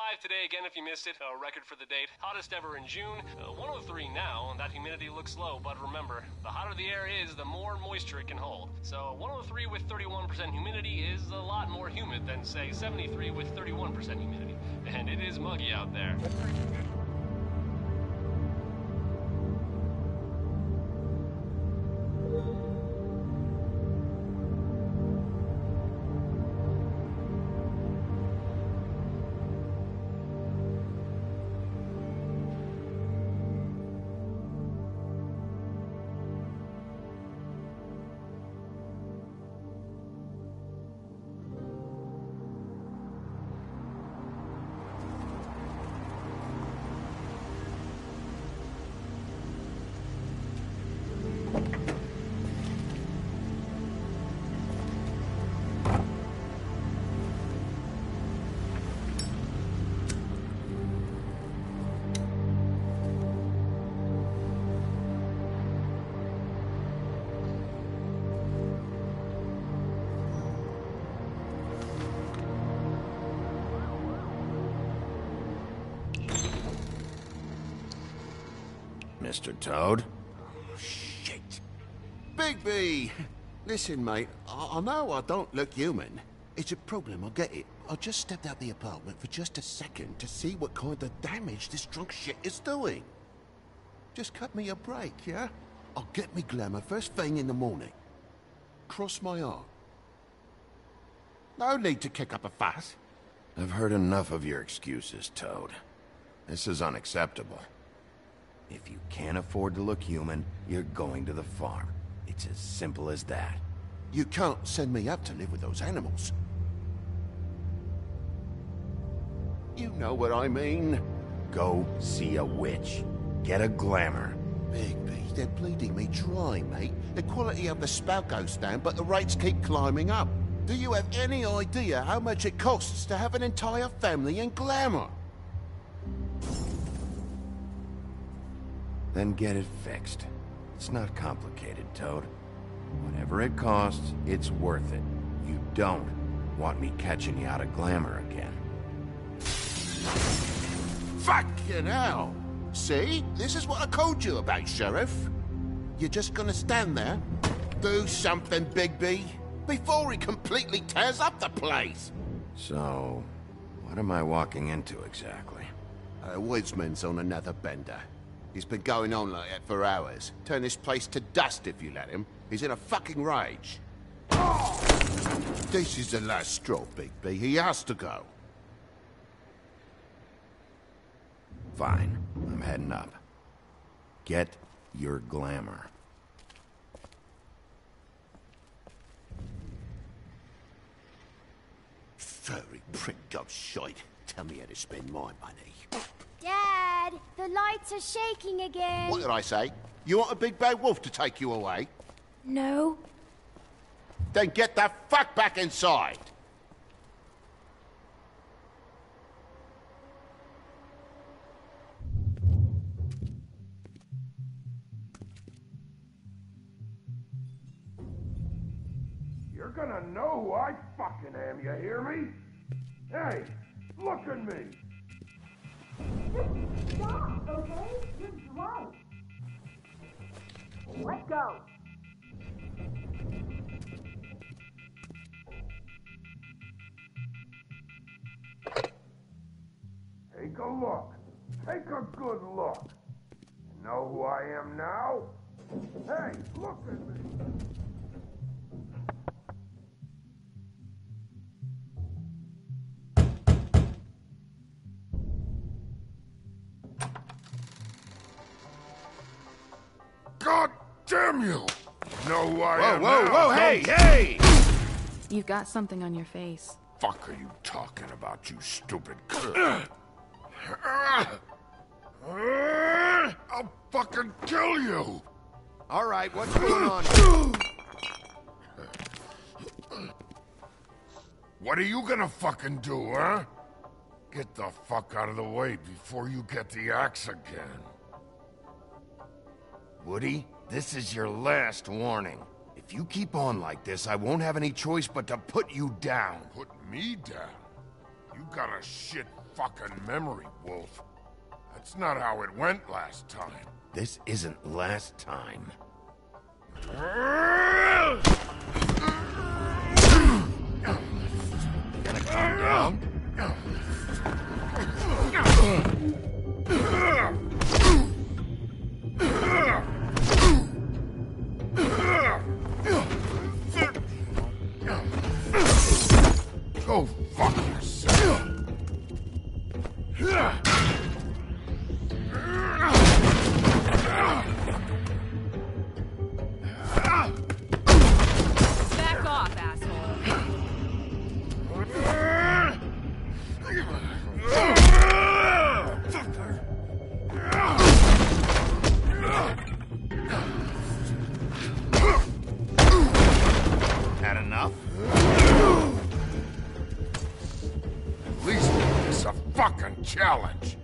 105 today again if you missed it. A record for the date. Hottest ever in June. 103 now, and that humidity looks low, but remember, the hotter the air is, the more moisture it can hold. So 103 with 31% humidity is a lot more humid than, say, 73 with 31% humidity. And it is muggy out there. Mr. Toad? Oh, shit. Bigby! Listen, mate, I know I don't look human. It's a problem, I get it. I just stepped out the apartment for just a second to see what kind of damage this drunk shit is doing. Just cut me a break, yeah? I'll get me glamour first thing in the morning. Cross my heart. No need to kick up a fuss. I've heard enough of your excuses, Toad. This is unacceptable. If you can't afford to look human, you're going to the farm. It's as simple as that. You can't send me up to live with those animals. You know what I mean. Go see a witch. Get a glamour. Bigby, they're bleeding me dry, mate. The quality of the spout goes down, but the rates keep climbing up. Do you have any idea how much it costs to have an entire family in glamour? Then get it fixed. It's not complicated, Toad. Whatever it costs, it's worth it. You don't want me catching you out of glamour again. Fucking hell! See? This is what I called you about, Sheriff. You're just gonna stand there? Do something, Bigby, before he completely tears up the place! So, what am I walking into exactly? Woodsman's on another bender. He's been going on like that for hours. Turn this place to dust if you let him. He's in a fucking rage. This is the last straw, Bigby. He has to go. Fine. I'm heading up. Get your glamour. Furry prick gobshite. Tell me how to spend my money. Dad, the lights are shaking again. What did I say? You want a big bad wolf to take you away? No. Then get the fuck back inside! You're gonna know who I fucking am, you hear me? Hey, look at me! Just stop, okay? You're drunk. Let's go. Take a look. Take a good look. You know who I am now? Hey, look at me! God damn you! Know who I am now? Whoa, hey! You've got something on your face. Fuck are you talking about, you stupid I'll fucking kill you! Alright, what's going on? What are you gonna fucking do, huh? Get the fuck out of the way before you get the axe again. Woody, this is your last warning. If you keep on like this, I won't have any choice but to put you down. Put me down? You got a shit fucking memory, Wolf. That's not how it went last time. This isn't last time. Gonna calm down? Go fuck yourself. Back off, asshole. Had enough? At least make this a fucking challenge.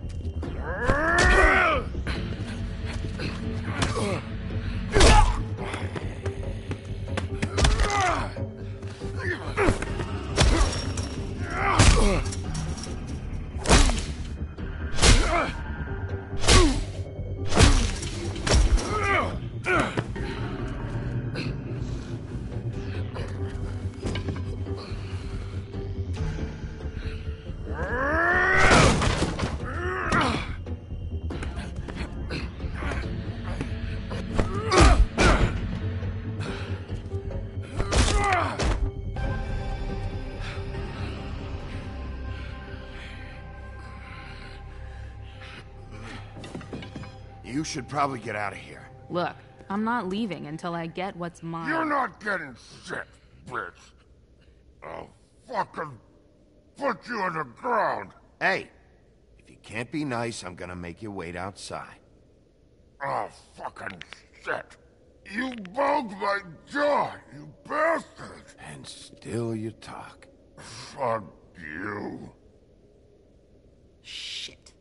You should probably get out of here. Look, I'm not leaving until I get what's mine. You're not getting shit, bitch. I'll fucking put you on the ground. Hey, if you can't be nice, I'm gonna make you wait outside. Oh, fucking shit. You broke my jaw, you bastard. And still you talk. Fuck you. Shit.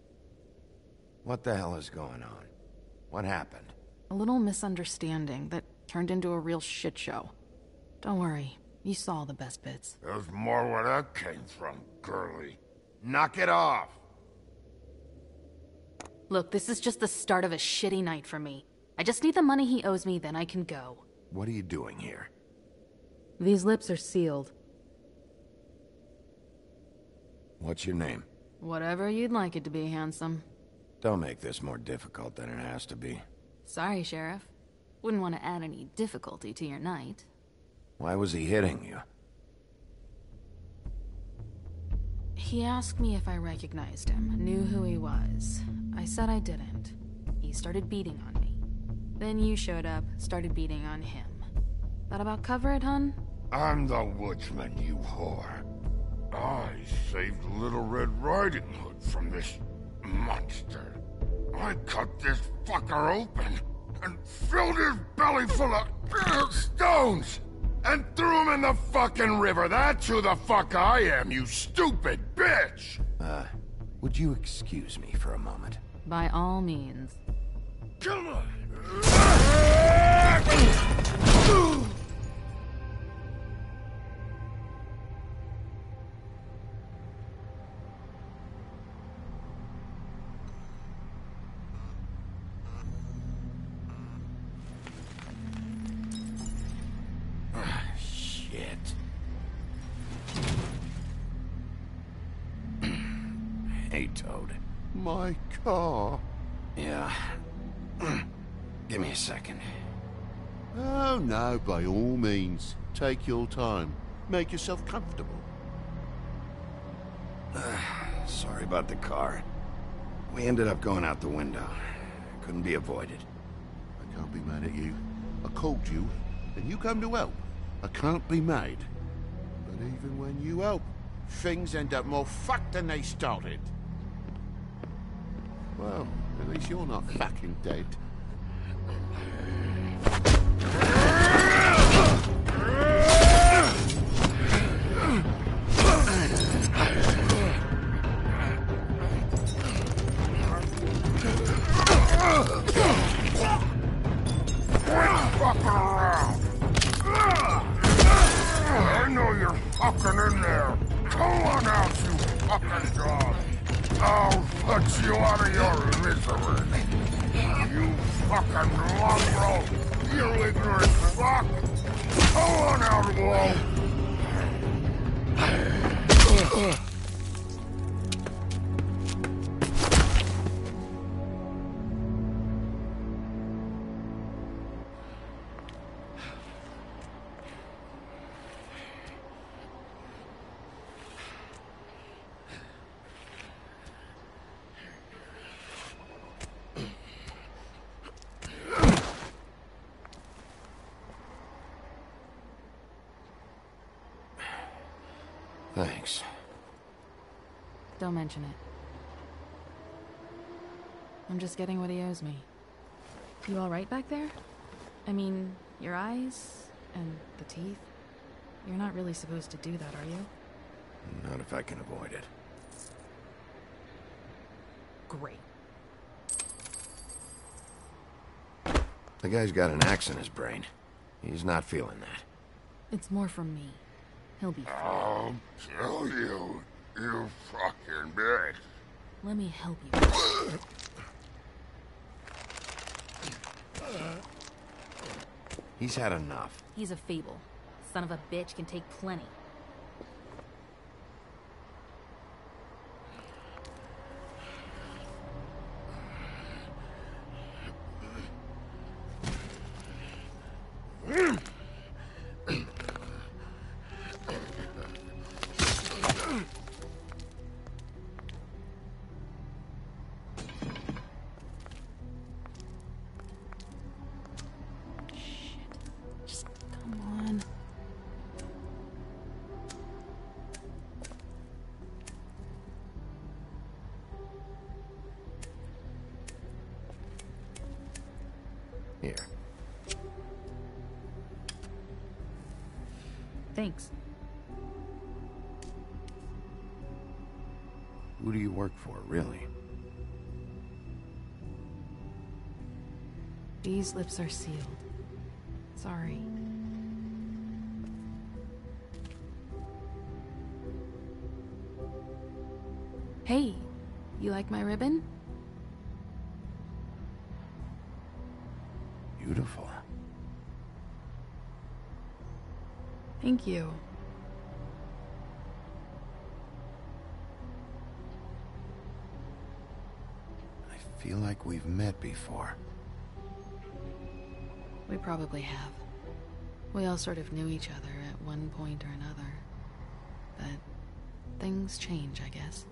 What the hell is going on? What happened? A little misunderstanding that turned into a real shit show. Don't worry, you saw the best bits. There's more where that came from, girly. Knock it off! Look, this is just the start of a shitty night for me. I just need the money he owes me, then I can go. What are you doing here? These lips are sealed. What's your name? Whatever you'd like it to be, handsome. Don't make this more difficult than it has to be. Sorry, Sheriff. Wouldn't want to add any difficulty to your night. Why was he hitting you? He asked me if I recognized him, knew who he was. I said I didn't. He started beating on me. Then you showed up, started beating on him. That about cover it, hun? I'm the woodsman, you whore. I saved Little Red Riding Hood from this monster. I cut this fucker open and filled his belly full of stones and threw him in the fucking river. That's who the fuck I am, you stupid bitch! Would you excuse me for a moment? By all means. Come on! Shit. Hey, Toad. My car? Yeah. Give me a second. Oh, no, by all means. Take your time. Make yourself comfortable. Sorry about the car. We ended up going out the window. Couldn't be avoided. I can't be mad at you. I called you, and you come to help. I can't be mad. But even when you help, things end up more fucked than they started. Well, at least you're not fucking dead. I know you're fucking in there. Come on out, you fucking dog. I'll put you out of your misery. You fucking mongrel! You ignorant fuck! Go on out, Wolf! Thanks. Don't mention it. I'm just getting what he owes me. You alright back there? I mean, your eyes and the teeth? You're not really supposed to do that, are you? Not if I can avoid it. Great. The guy's got an axe in his brain. He's not feeling that. It's more from me. He'll be fine. I'll kill you, you fucking bitch. Let me help you. He's had enough. He's a fable. Son of a bitch can take plenty. Here. Thanks. Who do you work for, really? These lips are sealed. Sorry. Hey, you like my ribbon? Beautiful. Thank you. I feel like we've met before. We probably have. We all sort of knew each other at one point or another. But things change, I guess.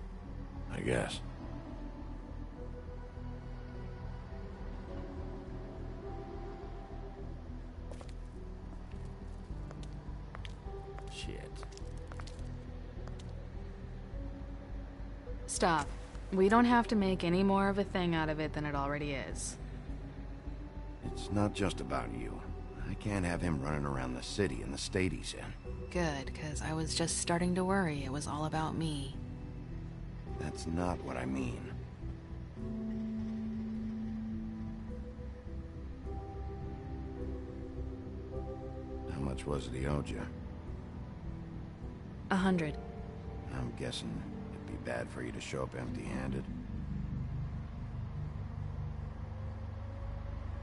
I guess. Shit. Stop. We don't have to make any more of a thing out of it than it already is. It's not just about you. I can't have him running around the city in the state he's in. Good, because I was just starting to worry it was all about me. That's not what I mean. How much was it he owed you? 100. I'm guessing it'd be bad for you to show up empty-handed.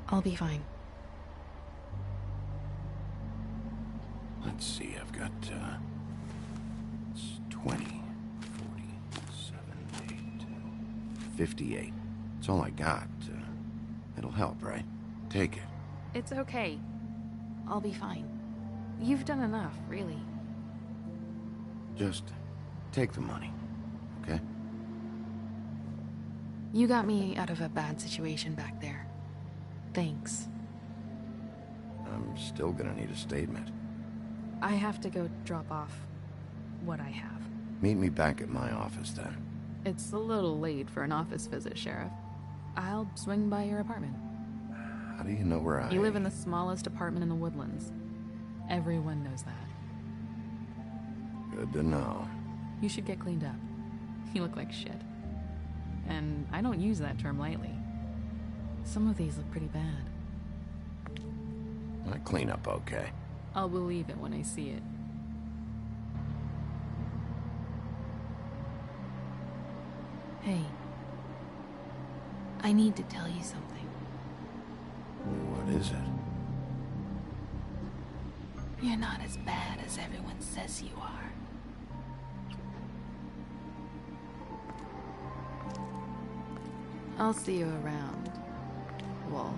I'll be fine. Let's see, I've got, it's 20, 40, 7, 8, 58. It's all I got. It'll help, right? Take it. It's okay. I'll be fine. You've done enough, really. Just take the money, okay? You got me out of a bad situation back there. Thanks. I'm still gonna need a statement. I have to go drop off what I have. Meet me back at my office, then. It's a little late for an office visit, Sheriff. I'll swing by your apartment. How do you know where I... You live in the smallest apartment in the Woodlands. Everyone knows that. Good to know. You should get cleaned up. You look like shit. And I don't use that term lightly. Some of these look pretty bad. I clean up okay. I'll believe it when I see it. Hey. I need to tell you something. What is it? You're not as bad as everyone says you are. I'll see you around, Wolf.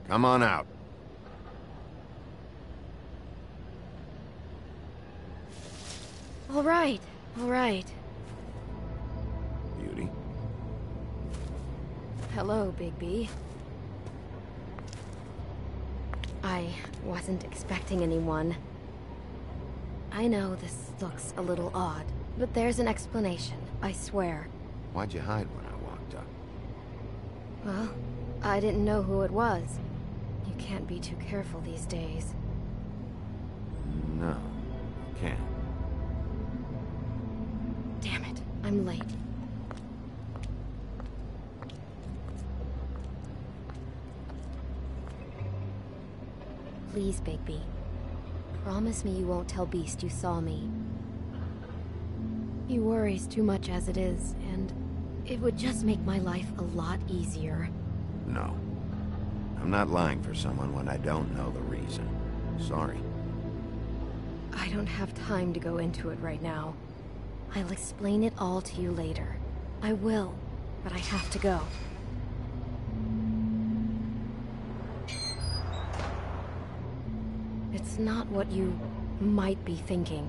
Come on out. All right, all right. Beauty. Hello, Bigby. I wasn't expecting anyone. I know this looks a little odd, but there's an explanation, I swear. Why'd you hide when I walked up? Well, I didn't know who it was. You can't be too careful these days. No, can't. Damn it, I'm late. Please, Bigby. Promise me you won't tell Beast you saw me. He worries too much as it is, and it would just make my life a lot easier. No. I'm not lying for someone when I don't know the reason. Sorry. I don't have time to go into it right now. I'll explain it all to you later. I will, but I have to go. It's not what you might be thinking.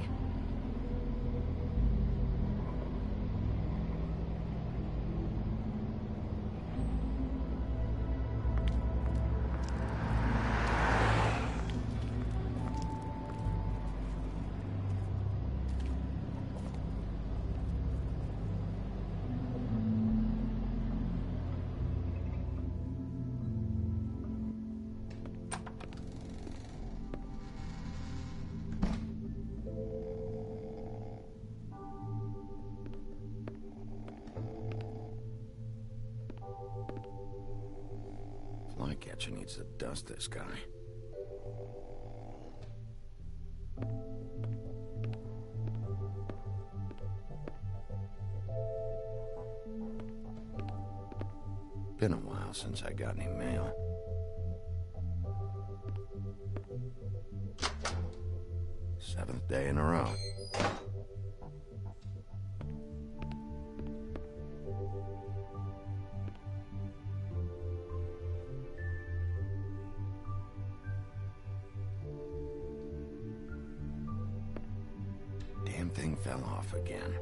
Flycatcher needs to dust this guy. Been a while since I got any mail. Seventh day in a row. thing fell off again.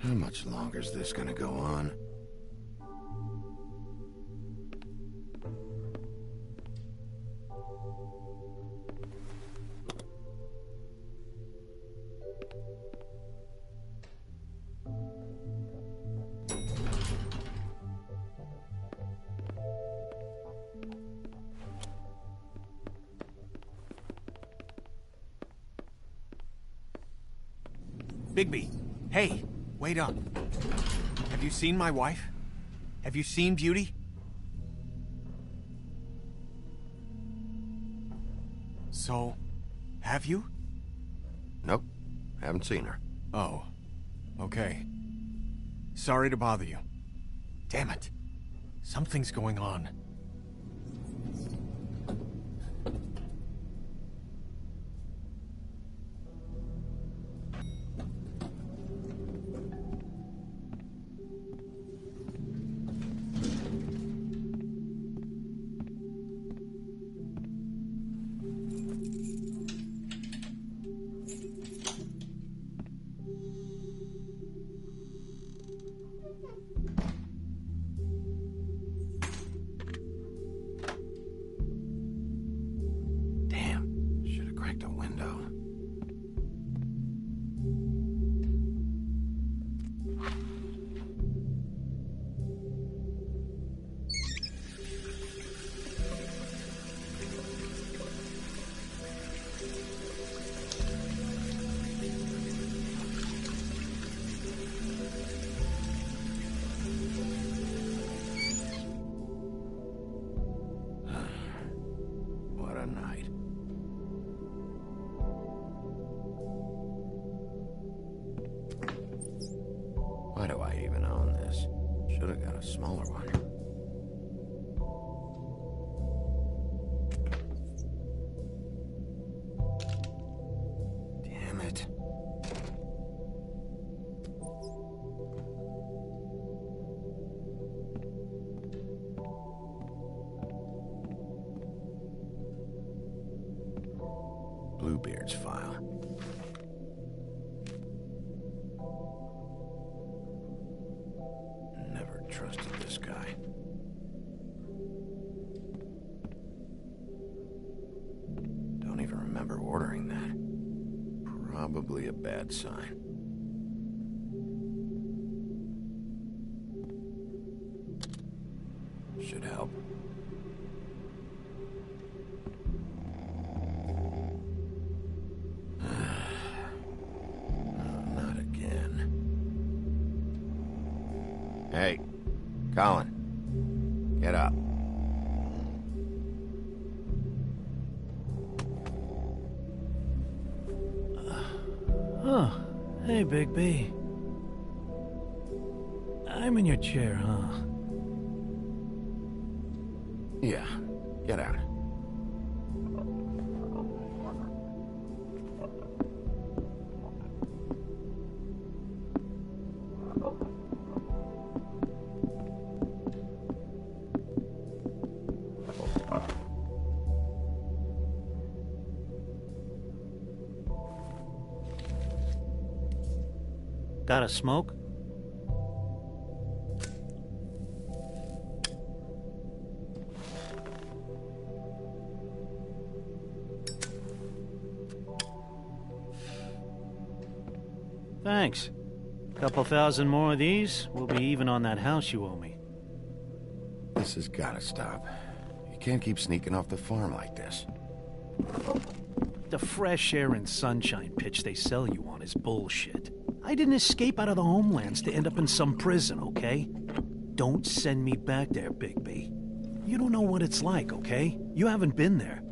How much longer is this gonna go on? Bigby, hey, wait up. Have you seen my wife? Have you seen Beauty? So, have you? Nope, haven't seen her. Oh, okay. Sorry to bother you. Damn it. Something's going on. Why do I even own this? Should have got a smaller one. Damn it. Bluebeard's file. Never trusted this guy. Don't even remember ordering that. Probably a bad sign. Should help. Not again. Hey, Colin. Get up. Oh, hey, Big B. I'm in your chair, huh? Yeah, get out. Got a smoke? Thanks. Couple thousand more of these, we'll be even on that house you owe me. This has gotta stop. You can't keep sneaking off the farm like this. The fresh air and sunshine pitch they sell you on is bullshit. I didn't escape out of the homelands to end up in some prison, okay? Don't send me back there, Bigby. You don't know what it's like, okay? You haven't been there.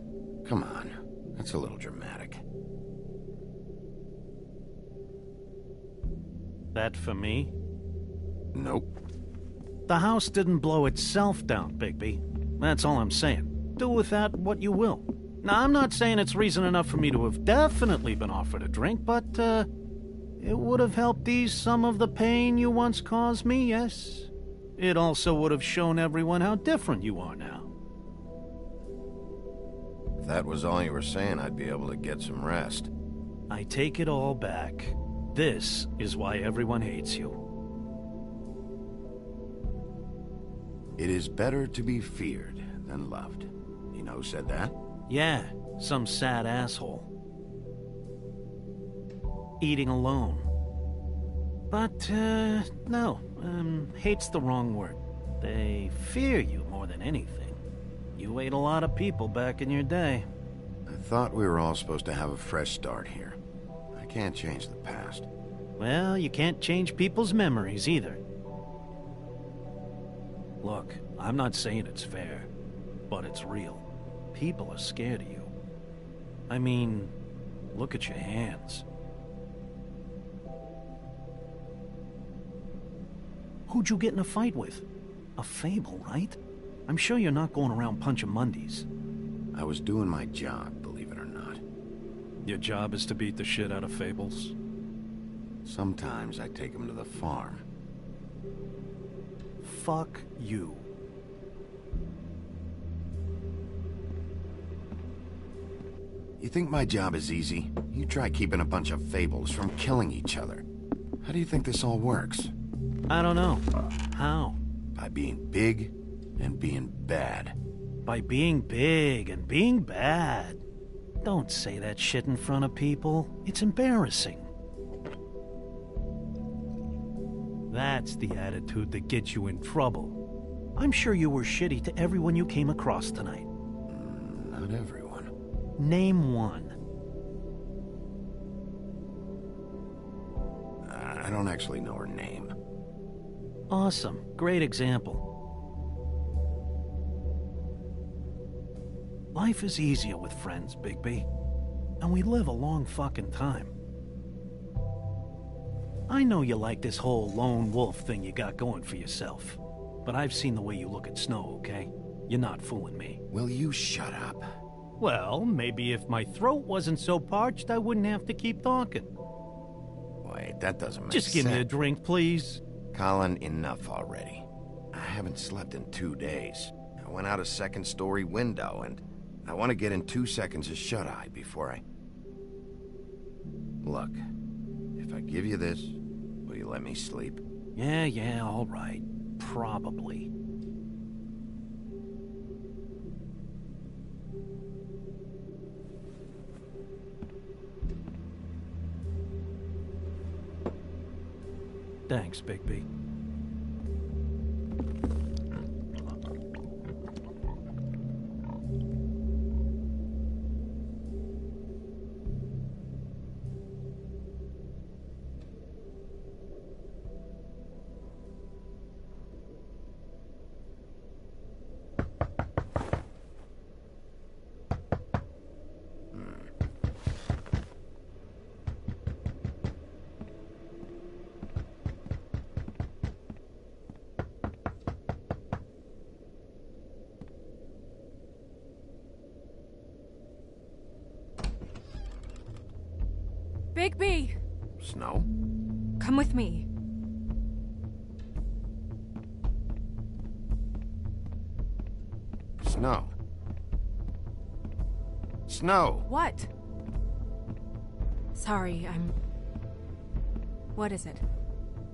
Come on, that's a little dramatic. That for me? Nope. The house didn't blow itself down, Bigby. That's all I'm saying. Do with that what you will. Now, I'm not saying it's reason enough for me to have definitely been offered a drink, but, it would have helped ease some of the pain you once caused me, yes? It also would have shown everyone how different you are now. If that was all you were saying, I'd be able to get some rest. I take it all back. This is why everyone hates you. It is better to be feared than loved. You know who said that? Yeah, some sad asshole. Eating alone. But, no, hate's the wrong word. They fear you more than anything. You ate a lot of people back in your day. I thought we were all supposed to have a fresh start here. I can't change the past. Well, you can't change people's memories either. Look, I'm not saying it's fair, but it's real. People are scared of you. I mean, look at your hands. Who'd you get in a fight with? A Fable, right? I'm sure you're not going around punching Mundies. I was doing my job, believe it or not. Your job is to beat the shit out of Fables? Sometimes I take them to the farm. Fuck you. You think my job is easy? You try keeping a bunch of Fables from killing each other. How do you think this all works? I don't know. How? By being big and being bad. By being big and being bad. Don't say that shit in front of people. It's embarrassing. That's the attitude that gets you in trouble. I'm sure you were shitty to everyone you came across tonight. Not everyone. Name one. I don't actually know her name. Awesome. Great example. Life is easier with friends, Bigby. And we live a long fucking time. I know you like this whole lone wolf thing you got going for yourself. But I've seen the way you look at Snow, okay? You're not fooling me. Will you shut up? Well, maybe if my throat wasn't so parched, I wouldn't have to keep talking. Wait, that doesn't make sense. Just give me a drink, please. Colin, enough already. I haven't slept in 2 days. I went out a second-story window, and I want to get in 2 seconds of shut-eye before I... Look, if I give you this, will you let me sleep? Yeah, all right. Probably. Thanks, Bigby. Bigby! Snow? Come with me. Snow. Snow! What? Sorry, What is it?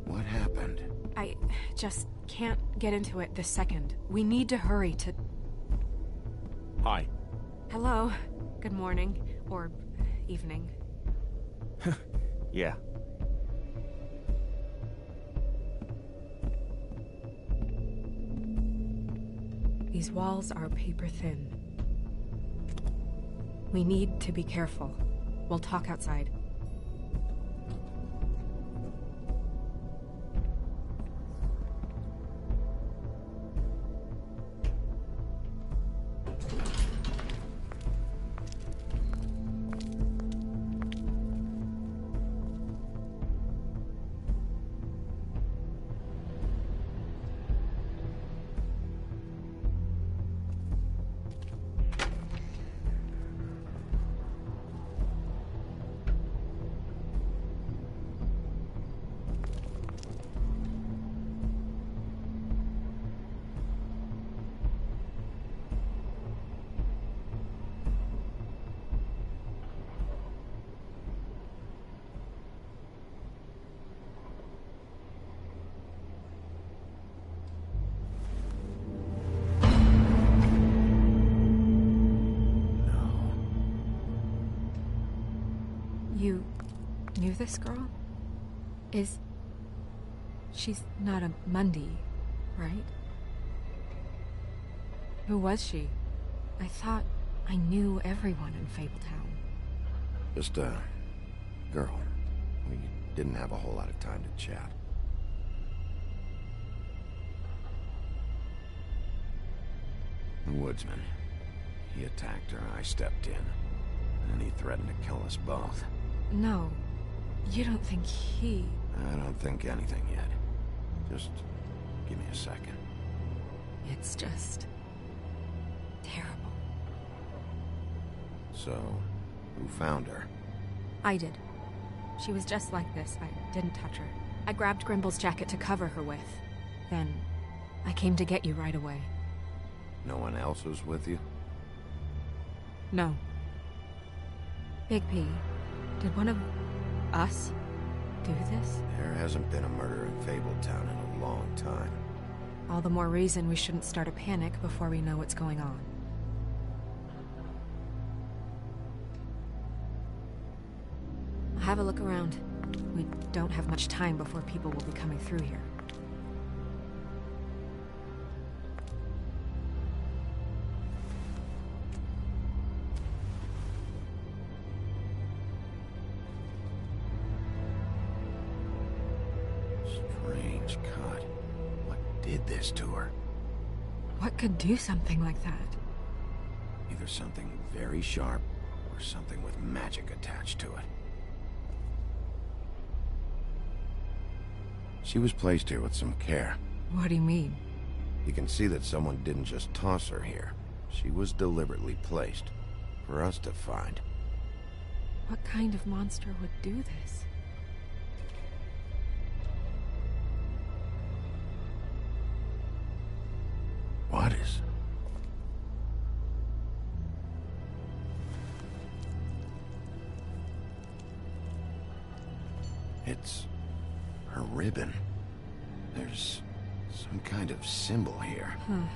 What happened? I just can't get into it this second. We need to hurry to... Hi. Hello. Good morning. Or evening. Yeah. These walls are paper thin. We need to be careful. We'll talk outside. this girl? She's not a Mundy, right? Who was she? I thought I knew everyone in Fabletown. Just a girl. We didn't have a whole lot of time to chat. The woodsman. He attacked her, I stepped in. And he threatened to kill us both. No, you don't think he... I don't think anything yet. Just give me a second. It's just... terrible. So, who found her? I did. She was just like this. I didn't touch her. I grabbed Grimble's jacket to cover her with. Then, I came to get you right away. No one else was with you? No. Big P, did one of us do this? There hasn't been a murder in Fabletown in a long time. All the more reason we shouldn't start a panic before we know what's going on. Have a look around. We don't have much time before people will be coming through here. Strange cut. What did this to her? What could do something like that? Either something very sharp, or something with magic attached to it. She was placed here with some care. What do you mean? You can see that someone didn't just toss her here. She was deliberately placed. For us to find. What kind of monster would do this? What is... It's... her ribbon. There's some kind of symbol here. Huh.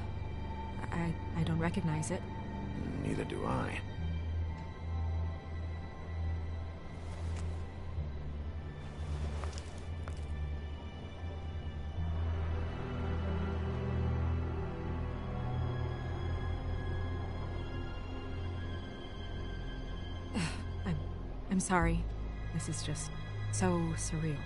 I don't recognize it. Neither do I. I'm sorry. This is just so surreal.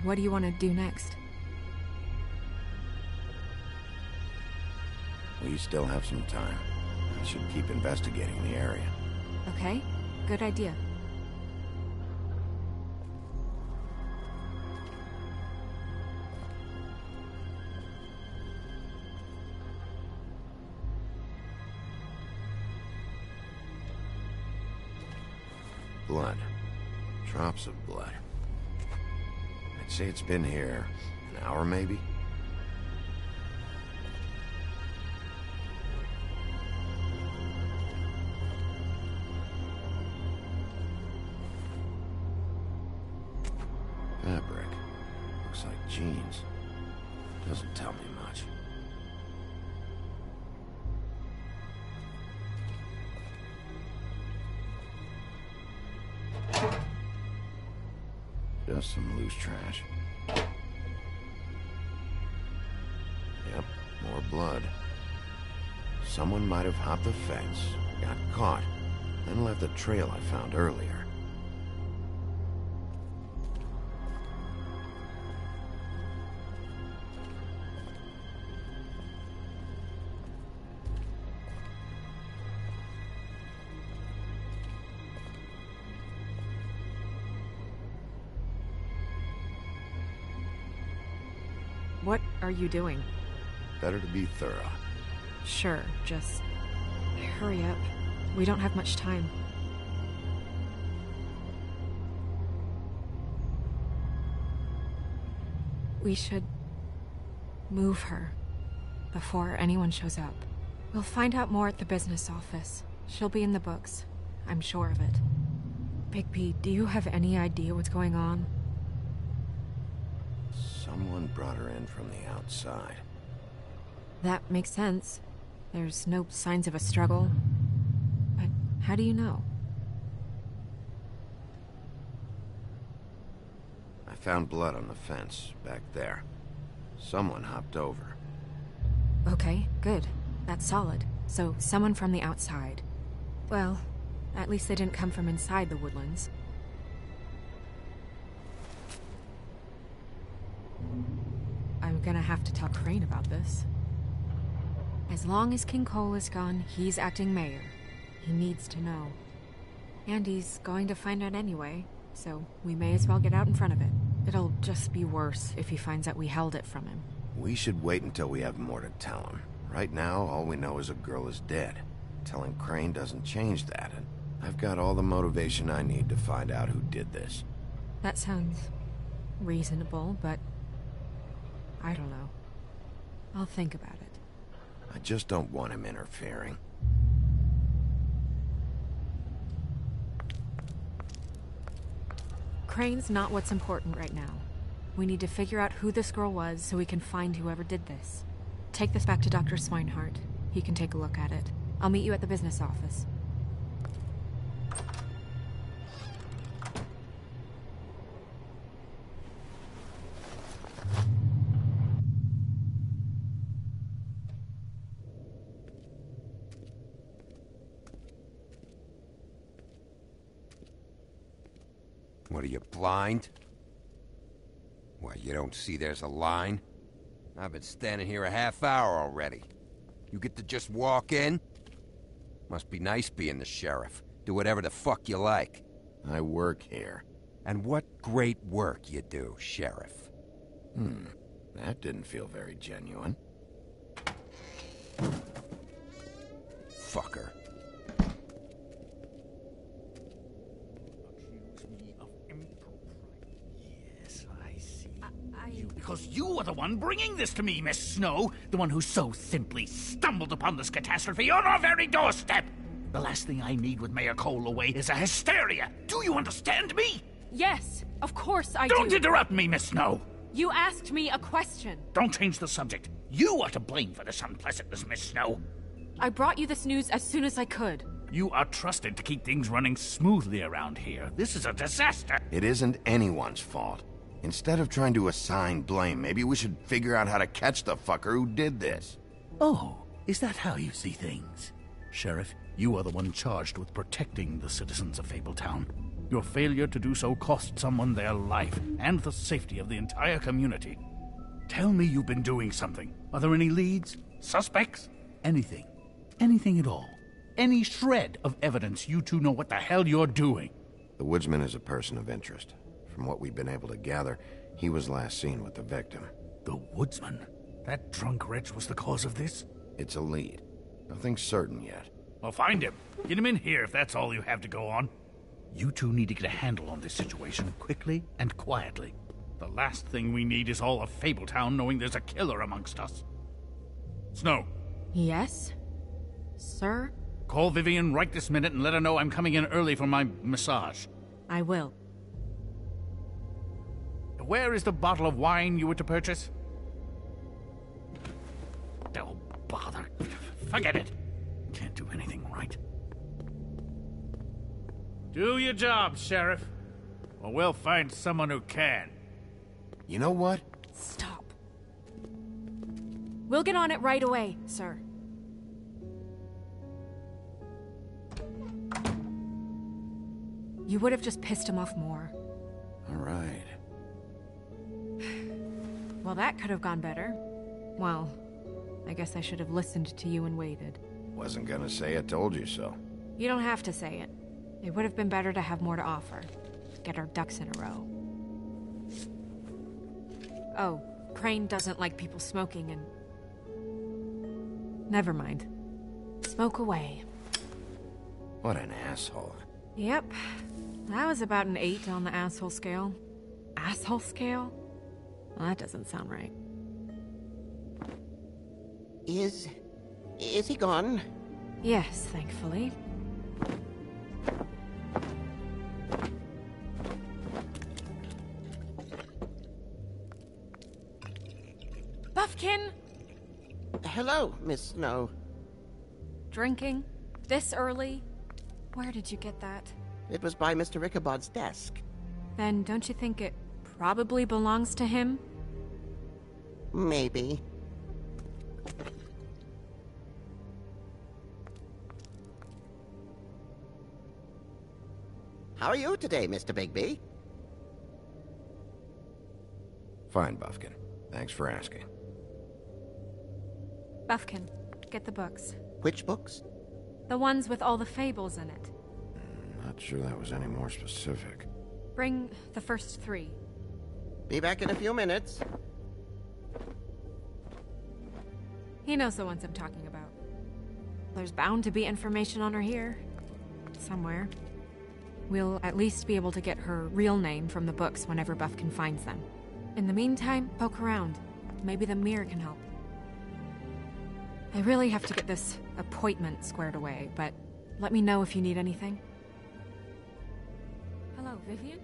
What do you want to do next? We still have some time. I should keep investigating the area. Okay, good idea. Blood. Drops of blood. I'd say it's been here an hour, maybe? Fabric. Looks like jeans. Doesn't tell me much. Just some loose trash. Yep, more blood. Someone might have hopped the fence, got caught, then left the trail I found earlier. What are you doing? Better to be thorough. Sure, just hurry up. We don't have much time. We should move her before anyone shows up. We'll find out more at the business office. She'll be in the books. I'm sure of it. Big P, do you have any idea what's going on? Someone brought her in from the outside. That makes sense. There's no signs of a struggle. But how do you know? I found blood on the fence, back there. Someone hopped over. Okay, good. That's solid. So, someone from the outside. Well, at least they didn't come from inside the woodlands. I'm gonna have to tell Crane about this. As long as King Cole is gone, he's acting mayor. He needs to know. And he's going to find out anyway, so we may as well get out in front of it. It'll just be worse if he finds out we held it from him. We should wait until we have more to tell him. Right now, all we know is a girl is dead. Telling Crane doesn't change that, and I've got all the motivation I need to find out who did this. That sounds reasonable, but I don't know. I'll think about it. I just don't want him interfering. Crane's not what's important right now. We need to figure out who this girl was so we can find whoever did this. Take this back to Dr. Swinehart. He can take a look at it. I'll meet you at the business office. What, are you blind? What, you don't see there's a line? I've been standing here a half hour already. You get to just walk in? Must be nice being the sheriff. Do whatever the fuck you like. I work here. And what great work you do, Sheriff. That didn't feel very genuine. Fucker. Because you are the one bringing this to me, Miss Snow. The one who so simply stumbled upon this catastrophe on our very doorstep. The last thing I need with Mayor Cole away is a hysteria. Do you understand me? Yes, of course I do. Don't interrupt me, Miss Snow. You asked me a question. Don't change the subject. You are to blame for this unpleasantness, Miss Snow. I brought you this news as soon as I could. You are trusted to keep things running smoothly around here. This is a disaster. It isn't anyone's fault. Instead of trying to assign blame, maybe we should figure out how to catch the fucker who did this. Oh, is that how you see things? Sheriff, you are the one charged with protecting the citizens of Fabletown. Your failure to do so cost someone their life and the safety of the entire community. Tell me you've been doing something. Are there any leads? Suspects? Anything. Anything at all. Any shred of evidence you two know what the hell you're doing. The woodsman is a person of interest. From what we've been able to gather, he was last seen with the victim. The woodsman? That drunk wretch was the cause of this? It's a lead. Nothing certain yet. Well, find him. Get him in here if that's all you have to go on. You two need to get a handle on this situation quickly and quietly. The last thing we need is all of Fabletown knowing there's a killer amongst us. Snow. Yes? Sir? Call Vivian right this minute and let her know I'm coming in early for my massage. I will. Where is the bottle of wine you were to purchase? Oh, bother. Forget it. Can't do anything right. Do your job, Sheriff. Or we'll find someone who can. You know what? Stop. We'll get on it right away, sir. You would have just pissed him off more. All right. Well, that could have gone better. Well, I guess I should have listened to you and waited. Wasn't gonna say I told you so. You don't have to say it. It would have been better to have more to offer. Get our ducks in a row. Oh, Crane doesn't like people smoking and... Never mind. Smoke away. What an asshole. Yep. That was about an 8 on the asshole scale. Asshole scale? Well, that doesn't sound right. Is he gone? Yes, thankfully. Buffkin! Hello, Miss Snow. Drinking? This early? Where did you get that? It was by Mr. Ichabod's desk. Then don't you think it probably belongs to him? Maybe. How are you today, Mr. Bigby? Fine, Buffkin. Thanks for asking. Buffkin, get the books. Which books? The ones with all the fables in it. Not sure that was any more specific. Bring the first 3. Be back in a few minutes. He knows the ones I'm talking about. There's bound to be information on her here. Somewhere. We'll at least be able to get her real name from the books whenever Buffkin finds them. In the meantime, poke around. Maybe the mirror can help. I really have to get this appointment squared away, but let me know if you need anything. Hello, Vivian?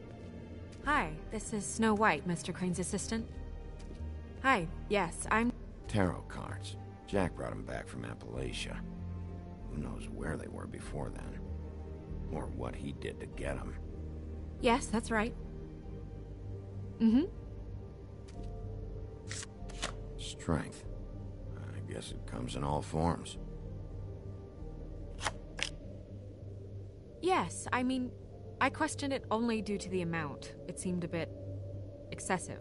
Hi, this is Snow White, Mr. Crane's assistant. Hi, yes, I'm... Tarot cards. Jack brought them back from Appalachia. Who knows where they were before then? Or what he did to get them. Yes, that's right. Mm-hmm. Strength. I guess it comes in all forms. Yes, I mean, I questioned it only due to the amount. It seemed a bit excessive.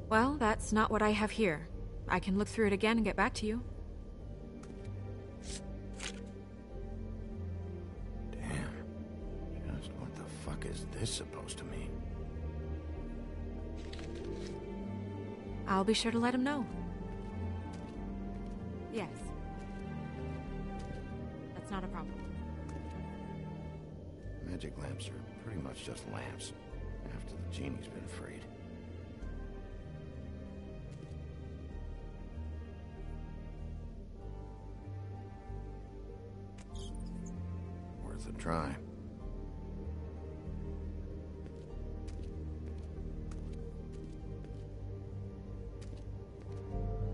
Well, that's not what I have here. I can look through it again and get back to you. Damn. Just what the fuck is this supposed to mean? I'll be sure to let him know. Yes. That's not a problem. Magic lamps are pretty much just lamps, after the genie's been freed. Worth a try.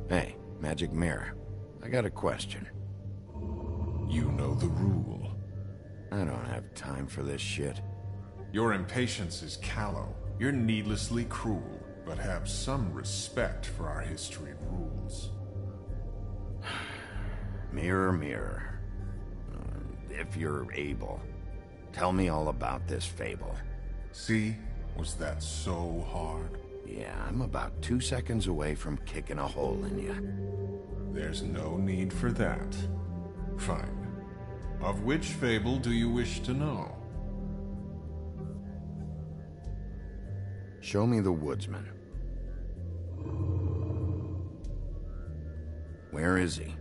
Hey, magic mirror. I got a question. You know the rule. I don't have time for this shit. Your impatience is callow. You're needlessly cruel, but have some respect for our history and rules. Mirror, mirror. If you're able, tell me all about this fable. See? Was that so hard? Yeah, I'm about 2 seconds away from kicking a hole in you. There's no need for that. Fine. Of which fable do you wish to know? Show me the woodsman. Where is he?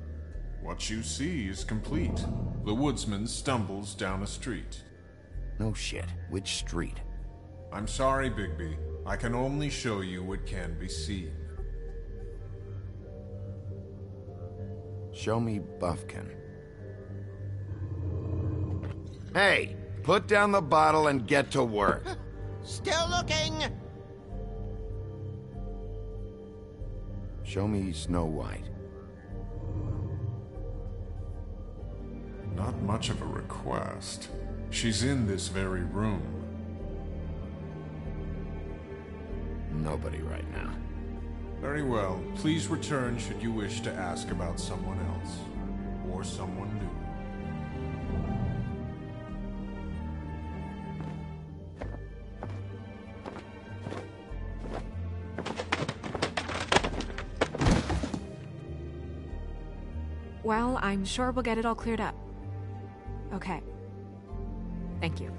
What you see is complete. The woodsman stumbles down a street. No shit. Which street? I'm sorry, Bigby. I can only show you what can be seen. Show me Buffkin. Hey! Put down the bottle and get to work. Still looking! Show me Snow White. Not much of a request. She's in this very room. Nobody right now. Very well. Please return should you wish to ask about someone else. Or someone new. Well, I'm sure we'll get it all cleared up. Okay. Thank you.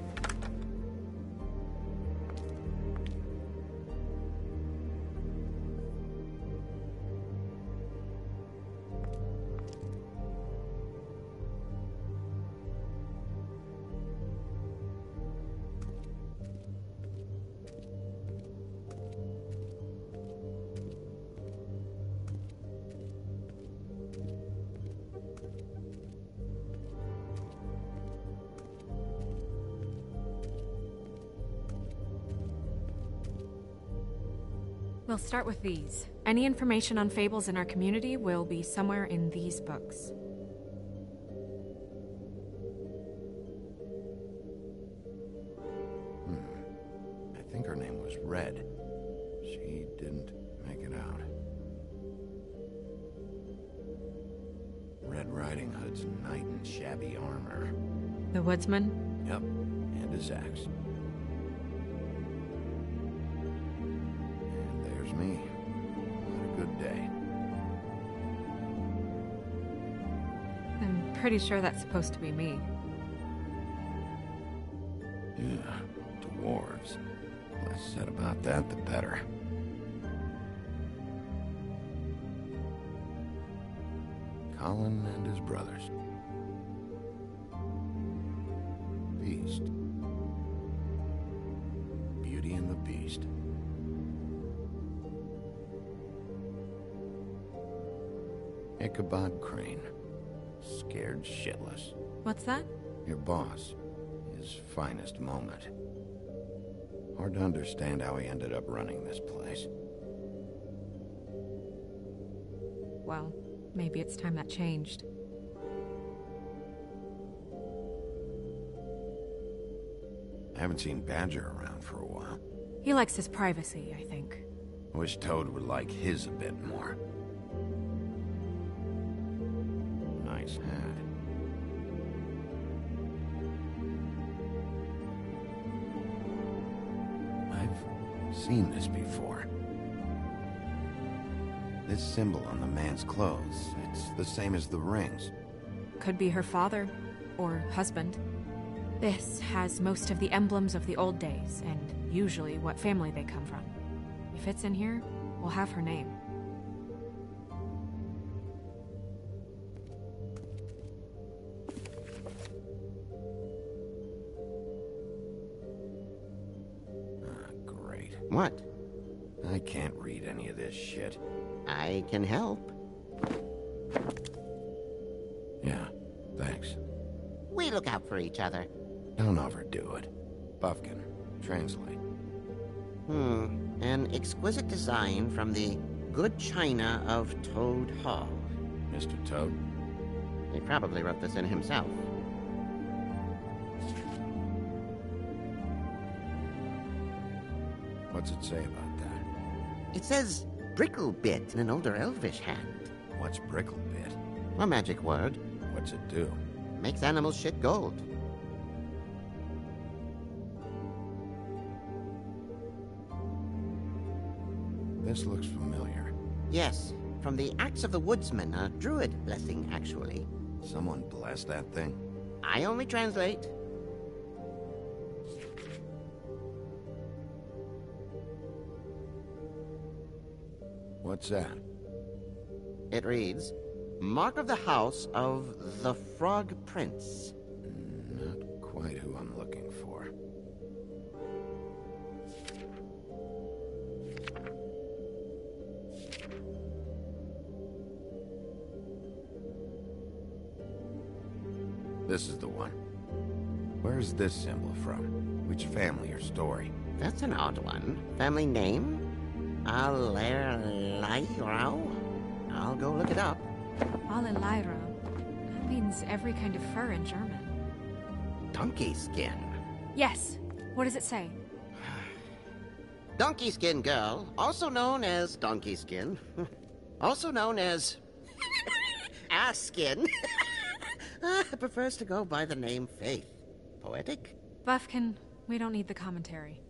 We'll start with these. Any information on fables in our community will be somewhere in these books. I think her name was Red. She didn't make it out. Red Riding Hood's knight in shabby armor. The woodsman? Yep, and his axe. And there's me. Not a good day. I'm pretty sure that's supposed to be me. Yeah, dwarves. Less said about that, the better. Colin and his brothers. Beast. Beauty and the Beast. Ichabod Crane. Scared shitless. What's that? Your boss. His finest moment. Hard to understand how he ended up running this place. Well, maybe it's time that changed. I haven't seen Badger around for a while. He likes his privacy, I think. I wish Toad would like his a bit more. Nice hat. I've seen this before. This symbol on the man's clothes, it's the same as the rings. Could be her father, or husband. This has most of the emblems of the old days, and usually what family they come from. If it's in here, we'll have her name. Great. What? I can't read any of this shit. I can help. Yeah, thanks. We look out for each other. Don't overdo it. Buffkin, translate. An exquisite design from the good china of Toad Hall. Mr. Toad? He probably wrote this in himself. What's it say about that? It says Bricklebit in an older elvish hand. What's Bricklebit? A magic word. What's it do? Makes animals shit gold. This looks familiar. Yes, from the Axe of the Woodsman, a druid blessing, actually. Someone blessed that thing? I only translate. What's that? It reads, Mark of the House of the Frog Prince. Not quite who I'm looking for. This is the one. Where's this symbol from? Which family or story? That's an odd one. Family name? Allerleirauh? I'll go look it up. Allerleirauh. That means every kind of fur in German. Donkey skin. Yes. What does it say? Donkey skin girl, also known as donkey skin, also known as ass skin, prefers to go by the name Faith. Poetic? Buffkin, we don't need the commentary.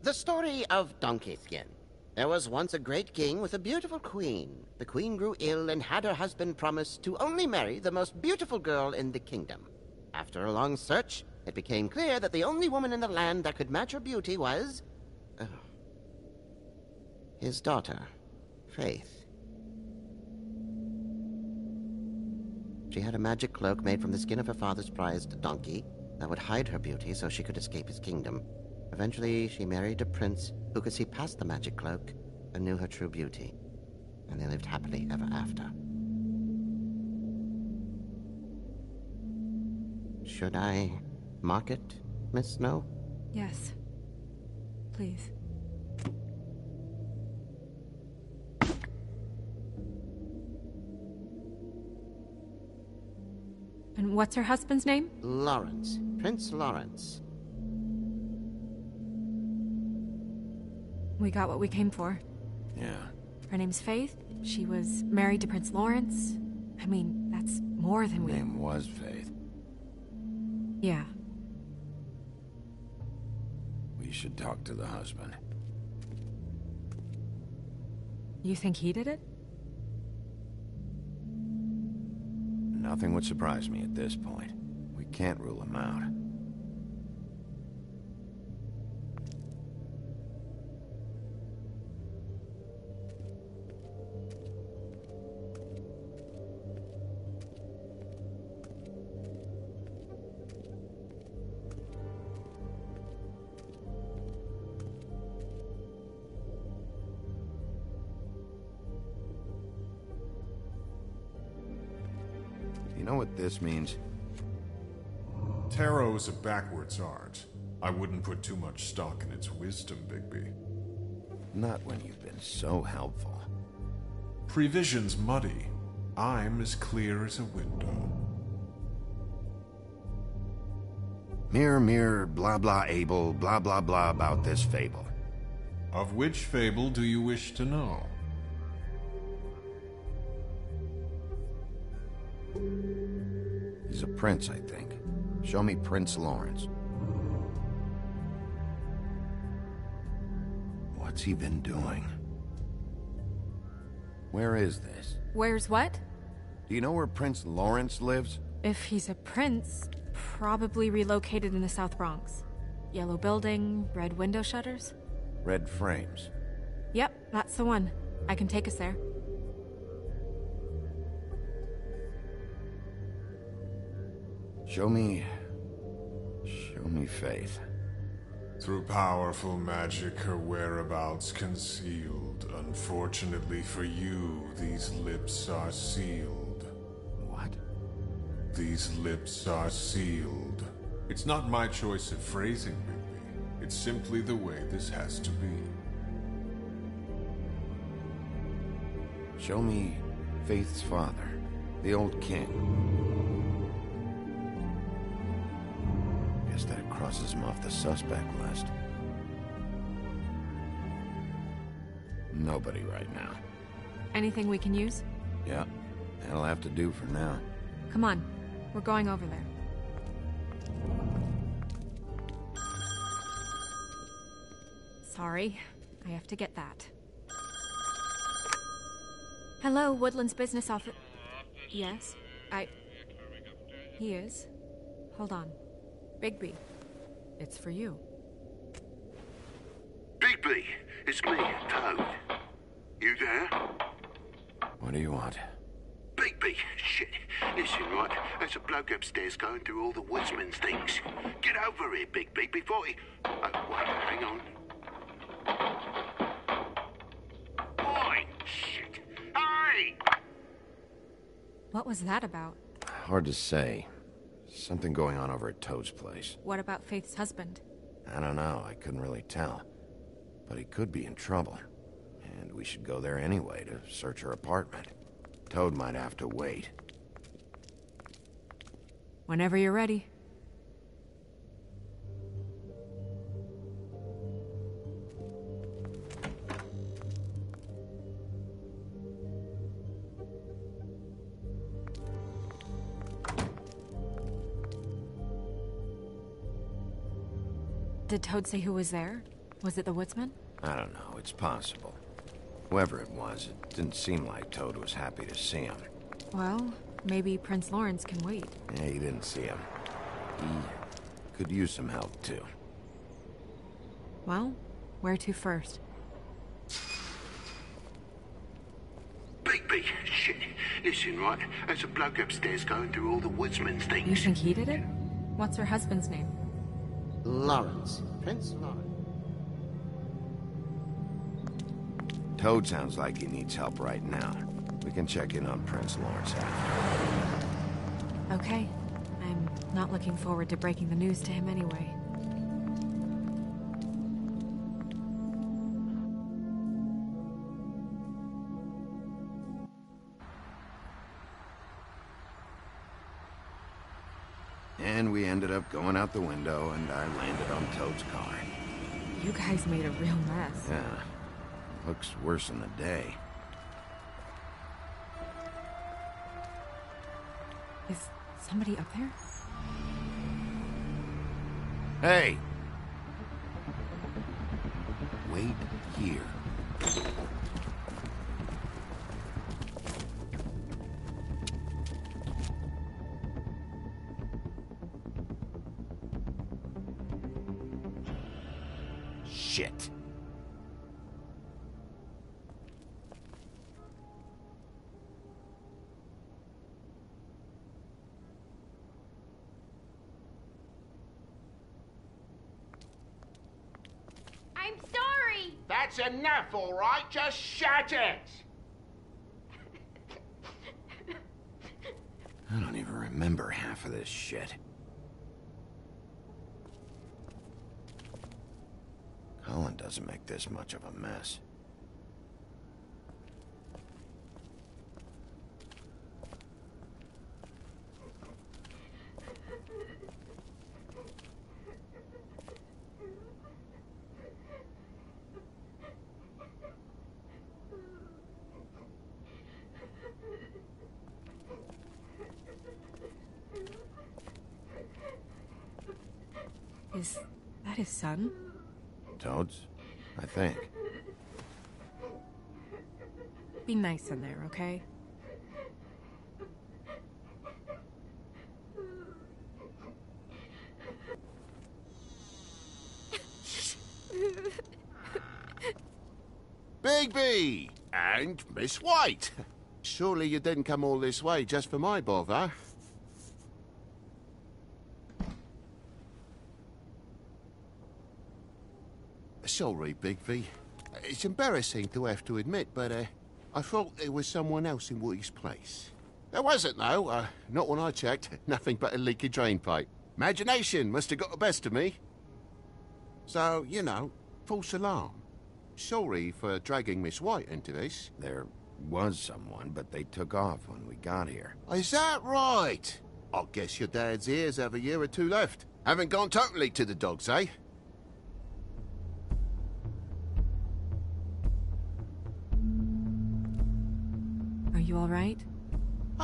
The story of Donkey Skin. There was once a great king with a beautiful queen. The queen grew ill and had her husband promise to only marry the most beautiful girl in the kingdom. After a long search, it became clear that the only woman in the land that could match her beauty was... his daughter, Faith. She had a magic cloak made from the skin of her father's prized donkey that would hide her beauty so she could escape his kingdom. Eventually, she married a prince who could see past the magic cloak and knew her true beauty. And they lived happily ever after. Should I mark it, Miss Snow? Yes. Please. And what's her husband's name? Lawrence. Prince Lawrence. We got what we came for. Yeah. Her name's Faith. She was married to Prince Lawrence. I mean, that's more than we... Name was Faith. Yeah. We should talk to the husband. You think he did it? Nothing would surprise me at this point. We can't rule him out. You know what this means? Tarot is a backwards art. I wouldn't put too much stock in its wisdom, Bigby. Not when you've been so helpful. Prevision's muddy. I'm as clear as a window. Mirror, mirror, blah blah able, blah blah blah about this fable. Of which fable do you wish to know? He's a prince, I think. Show me Prince Lawrence. What's he been doing? Where is this? Where's what? Do you know where Prince Lawrence lives? If he's a prince, probably relocated in the South Bronx. Yellow building, red window shutters. Red frames. Yep, that's the one. I can take us there. Show me Faith. Through powerful magic, her whereabouts concealed. Unfortunately for you, these lips are sealed. What? These lips are sealed. It's not my choice of phrasing, Bigby. It's simply the way this has to be. Show me Faith's father, the old king. Guess that crosses him off the suspect list. Nobody right now. Anything we can use? Yeah, that'll have to do for now. Come on, we're going over there. Sorry, I have to get that. Hello, Woodland's business office. Yes, He is. Hold on. Bigby, it's for you. Bigby, it's me, Toad. You there? What do you want? Bigby, shit. Listen, right, there's a bloke upstairs going through all the woodsman's things. Get over here, Bigby, before he... Oh, wait, hang on. Oi, shit. Hey! What was that about? Hard to say. Something going on over at Toad's place. What about Faith's husband? I don't know, I couldn't really tell. But he could be in trouble. And we should go there anyway to search her apartment. Toad might have to wait. Whenever you're ready. Did Toad say who was there? Was it the woodsman? I don't know, it's possible. Whoever it was, it didn't seem like Toad was happy to see him. Well, maybe Prince Lawrence can wait. Yeah, he didn't see him. He could use some help, too. Well, where to first? Bigby, shit. Listen, right, there's a bloke upstairs going through all the woodsman's things. You think he did it? What's her husband's name? Lawrence. Prince Lawrence. Toad sounds like he needs help right now. We can check in on Prince Lawrence after. Okay. I'm not looking forward to breaking the news to him anyway. And we ended up going out the window, and I landed on Toad's car. You guys made a real mess. Yeah. Looks worse in the day. Is somebody up there? Hey! Wait here. Shit. I'm sorry! That's enough, all right? Just shut it! I don't even remember half of this shit. Colin doesn't make this much of a mess. Is that his son? Toads? I think. Be nice in there, okay? Bigby! And Miss White! Surely you didn't come all this way just for my bother? Sorry, Bigby. It's embarrassing to have to admit, but I thought there was someone else in Woody's place. There wasn't, though. Not when I checked. Nothing but a leaky drain pipe. Imagination must have got the best of me. So, you know, false alarm. Sorry for dragging Miss White into this. There was someone, but they took off when we got here. Is that right? I guess your dad's ears have a year or two left. Haven't gone totally to the dogs, eh? Are you all right?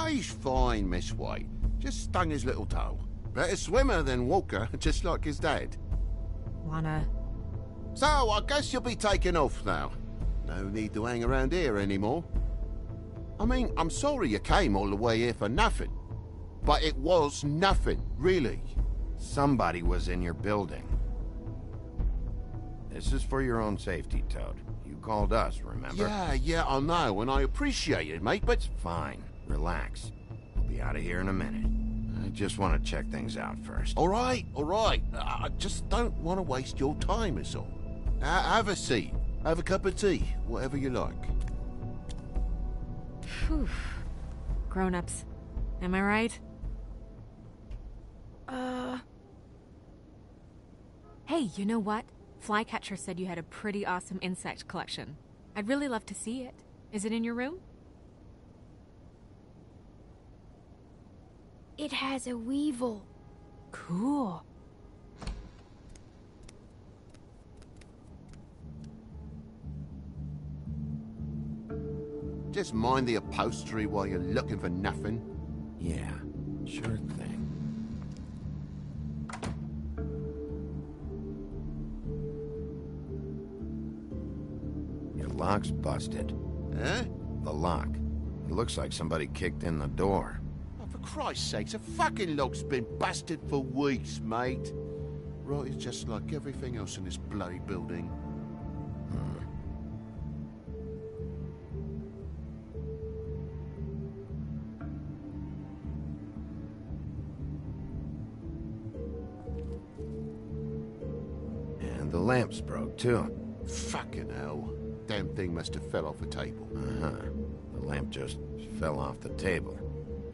He's fine, Miss White. Just stung his little toe. Better swimmer than walker, just like his dad. Lana. So, I guess you'll be taking off now. No need to hang around here anymore. I mean, I'm sorry you came all the way here for nothing. But it was nothing, really. Somebody was in your building. This is for your own safety, Toad. You called us, remember? Yeah, I know, and I appreciate it, mate, but... Fine. Relax. We'll be out of here in a minute. I just want to check things out first. All right. I just don't want to waste your time, is all. Have a seat. Have a cup of tea. Whatever you like. Phew. Grown-ups. Am I right? Hey, you know what? Flycatcher said you had a pretty awesome insect collection. I'd really love to see it. Is it in your room? It has a weevil. Cool. Just mind the upholstery while you're looking for nothing. Yeah, sure thing. Your lock's busted. Eh? The lock. It looks like somebody kicked in the door. Oh, for Christ's sakes, a fucking lock's been busted for weeks, mate. Right, it's just like everything else in this bloody building. And the lamp's broke, too. Fucking hell. Damn thing must have fell off a table. Uh-huh. The lamp just fell off the table.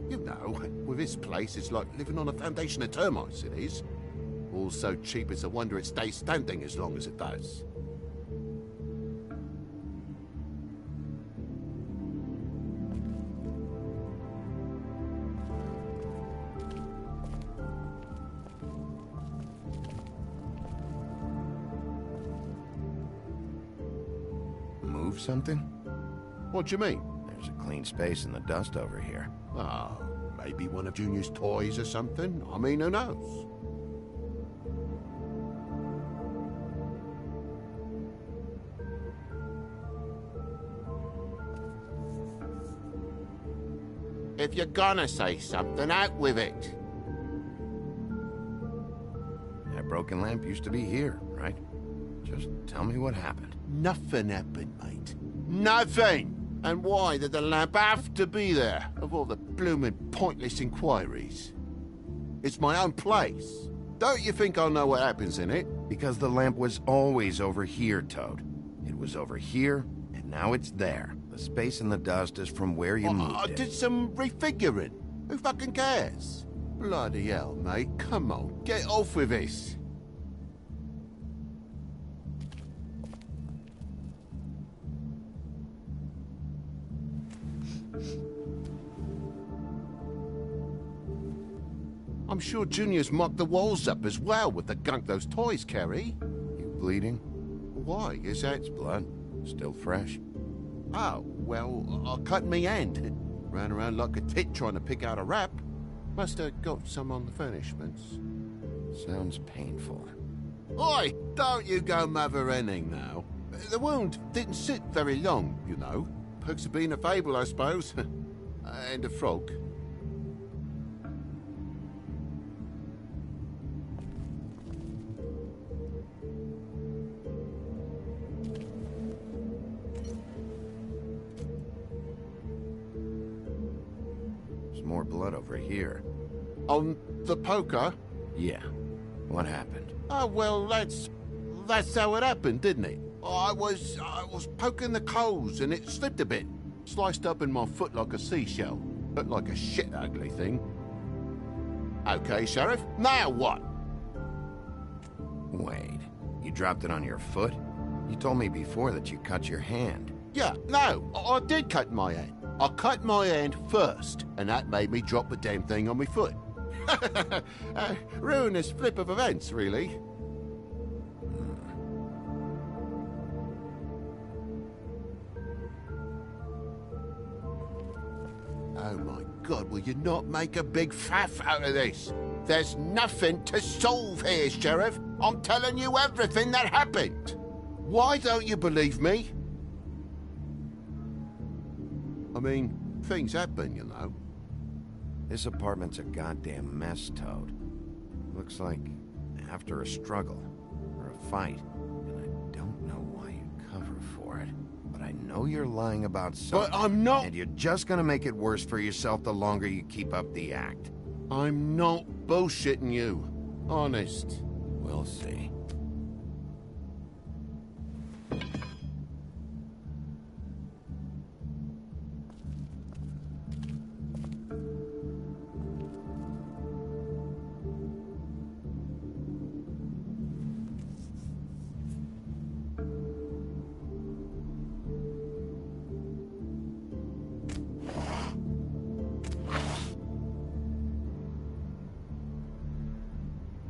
You know, with this place, it's like living on a foundation of termites, it is. All so cheap, it's a wonder it stays standing as long as it does. move something? What do you mean? There's a clean space in the dust over here. Oh, maybe one of Junior's toys or something? I mean, who knows? If you're gonna say something, out with it. That broken lamp used to be here, right? Just tell me what happened. Nothing happened, mate. Nothing! And why did the lamp have to be there, of all the blooming pointless inquiries? It's my own place. Don't you think I'll know what happens in it? Because the lamp was always over here, Toad. It was over here, and now it's there. The space in the dust is from where you moved I it. did some refiguring. Who fucking cares? Bloody hell, mate. Come on, get off with this. I'm sure Junior's mocked the walls up as well with the gunk those toys carry. You bleeding? Why? Is that... It's blood. Still fresh. Oh, well, I cut me hand. Ran around like a tit trying to pick out a wrap. Must have got some on the furnishments. Sounds painful. Oi! Don't you go mother-henning now. The wound didn't sit very long, you know. Perks of being a fable, I suppose. And a frog. More blood over here. On the poker? Yeah. What happened? Oh, well, that's how it happened, didn't it? I was poking the coals and it slipped a bit. Sliced up in my foot like a seashell. Looked like a shit ugly thing. Okay, Sheriff, now what? Wait, you dropped it on your foot? You told me before that you cut your hand. Yeah, no, I did cut my hand. I cut my hand first, and that made me drop the damn thing on my foot. Ruinous flip of events, really. Oh my God, will you not make a big faff out of this? There's nothing to solve here, Sheriff. I'm telling you everything that happened. Why don't you believe me? I mean, things happen, you know. This apartment's a goddamn mess, Toad. Looks like after a struggle, or a fight. And I don't know why you cover for it. But I know you're lying about something. But I'm not... And you're just gonna make it worse for yourself the longer you keep up the act. I'm not bullshitting you. Honest. We'll see.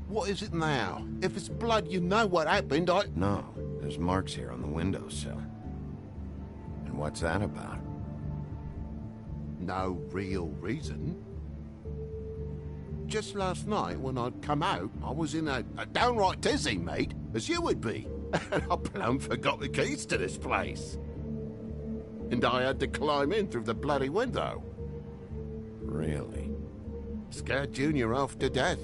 What is it now? If it's blood, you know what happened. No, there's marks here on the windowsill. And what's that about? No real reason. Just last night, when I'd come out, I was in a downright dizzy, mate, as you would be. And I plumb forgot the keys to this place. And I had to climb in through the bloody window. Really? Scared Junior off to death.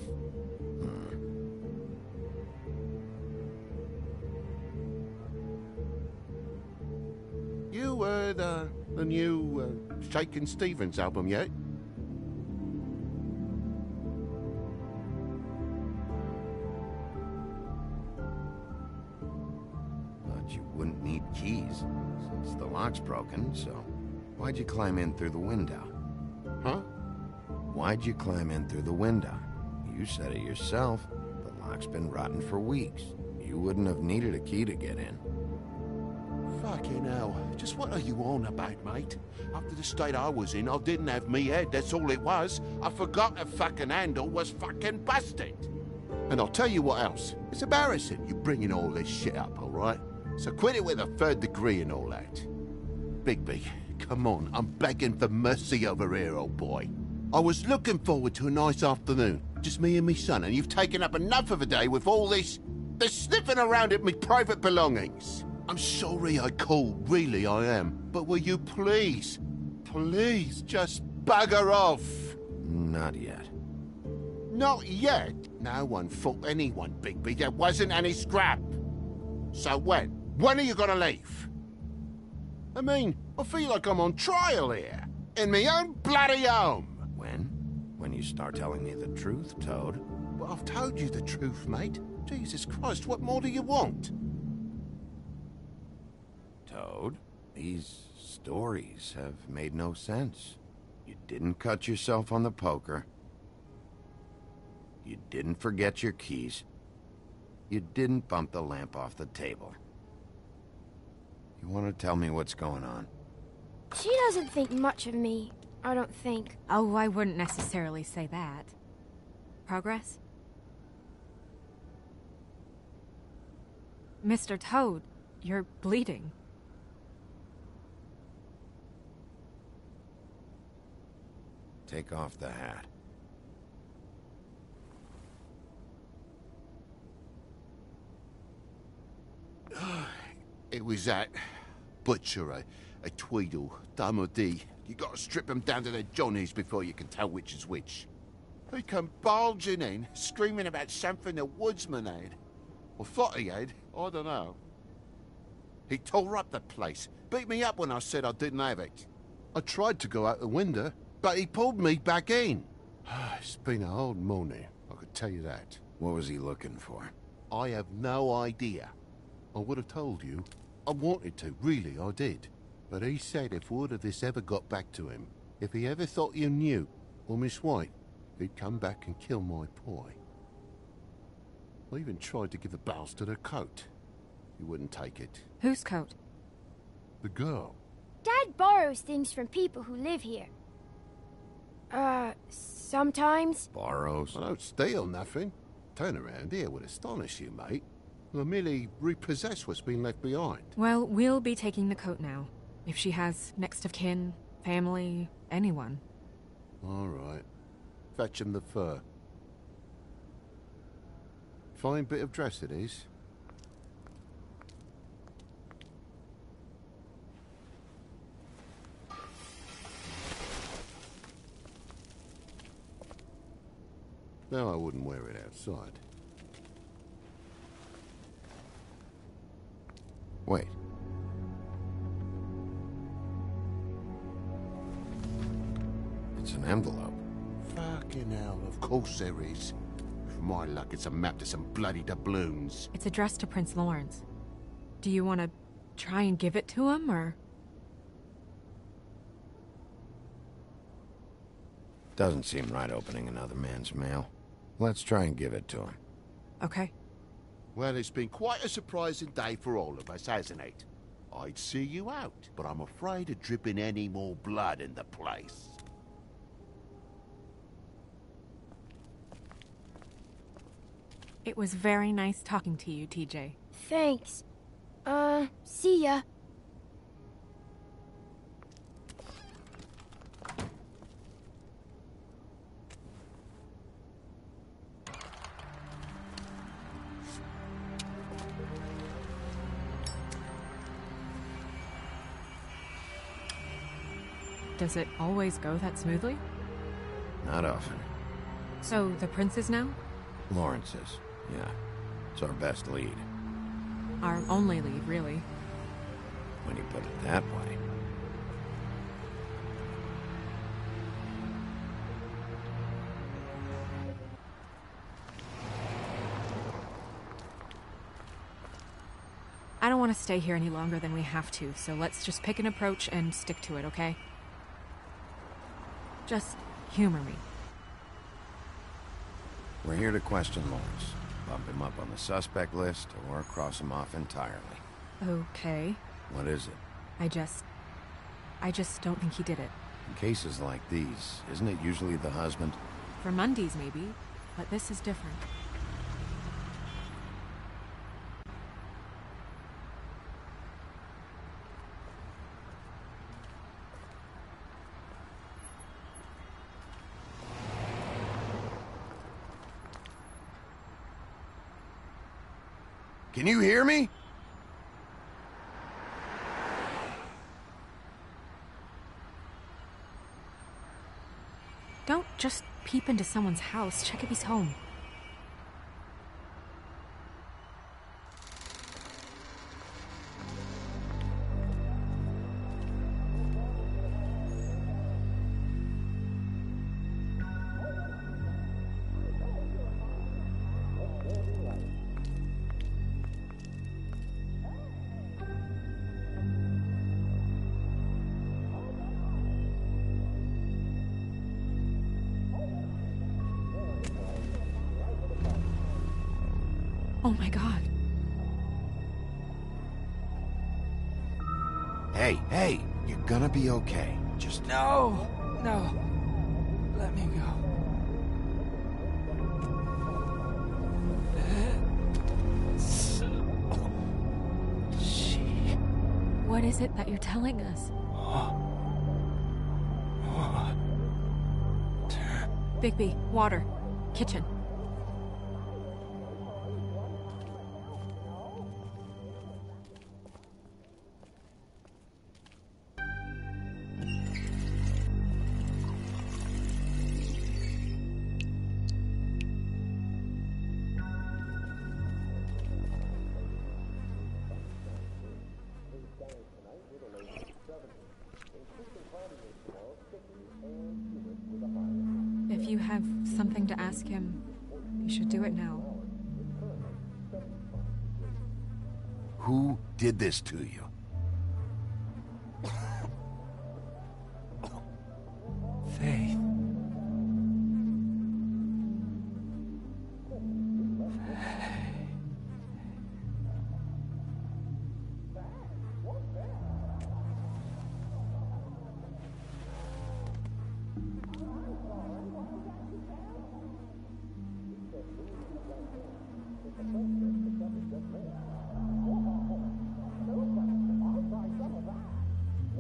You heard the new Shakin' Stevens album yet? But you wouldn't need keys, since the lock's broken, so... Why'd you climb in through the window? Huh? Why'd you climb in through the window? You said it yourself. The lock's been rotten for weeks. You wouldn't have needed a key to get in. Fucking hell. Just what are you on about, mate? After the state I was in, I didn't have me head, that's all it was. I forgot the fucking handle was fucking busted. And I'll tell you what else. It's embarrassing you bringing all this shit up, all right? So quit it with a third degree and all that. Bigby, come on, I'm begging for mercy over here, old boy. I was looking forward to a nice afternoon, just me and me son, and you've taken up enough of a day with all this sniffing around at me private belongings. I'm sorry I called, really I am. But will you please just bugger off? Not yet. Not yet? No one fought anyone, Bigby. There wasn't any scrap. So when? When are you gonna leave? I mean, I feel like I'm on trial here. In my own bloody home. When? When you start telling me the truth, Toad. Well, I've told you the truth, mate. Jesus Christ, what more do you want? Toad, these stories have made no sense. You didn't cut yourself on the poker. You didn't forget your keys. You didn't bump the lamp off the table. You want to tell me what's going on? She doesn't think much of me, I don't think. Oh, I wouldn't necessarily say that. Progress? Mr. Toad, you're bleeding. Take off the hat. It was that butcher, a Tweedle, Dum or D. You gotta strip them down to their johnnies before you can tell which is which. He come bulging in, screaming about something the woodsman had. Or thought he had, I don't know. He tore up the place, beat me up when I said I didn't have it. I tried to go out the window, but he pulled me back in. It's been a hard morning, I could tell you that. What was he looking for? I have no idea. I would have told you. I wanted to, really, I did. But he said if word of this ever got back to him, if he ever thought you knew, or Miss White, he'd come back and kill my boy. I even tried to give the bastard a coat. He wouldn't take it. Whose coat? The girl. Dad borrows things from people who live here. Sometimes. Borrows? I don't steal nothing. Turn around here would astonish you, mate. I merely repossess what's been left behind. Well, we'll be taking the coat now. If she has next of kin, family, anyone. All right. Fetch him the fur. Fine bit of dress it is. No, I wouldn't wear it outside. Wait. It's an envelope. Fucking hell, of course there is. For my luck, it's a map to some bloody doubloons. It's addressed to Prince Lawrence. Do you want to try and give it to him, or...? Doesn't seem right opening another man's mail. Let's try and give it to him. Okay. Well, it's been quite a surprising day for all of us, hasn't it? I'd see you out, but I'm afraid of dripping any more blood in the place. It was very nice talking to you, TJ. Thanks. See ya. Does it always go that smoothly? Not often. So, the prince is now? Lawrence's, yeah. It's our best lead. Our only lead, really. When you put it that way. I don't want to stay here any longer than we have to, so let's just pick an approach and stick to it, okay? Just humor me. We're here to question Lawrence. Bump him up on the suspect list, or cross him off entirely. Okay. What is it? I just don't think he did it. In cases like these, isn't it usually the husband? For Mundy's, maybe. But this is different. Can you hear me? Don't just peep into someone's house. Check if he's home. Oh my god. Hey, you're gonna be okay. Just... No! Let me go. What is it that you're telling us? Bigby, water. Kitchen. If you have something to ask him, you should do it now. Who did this to you? Faith.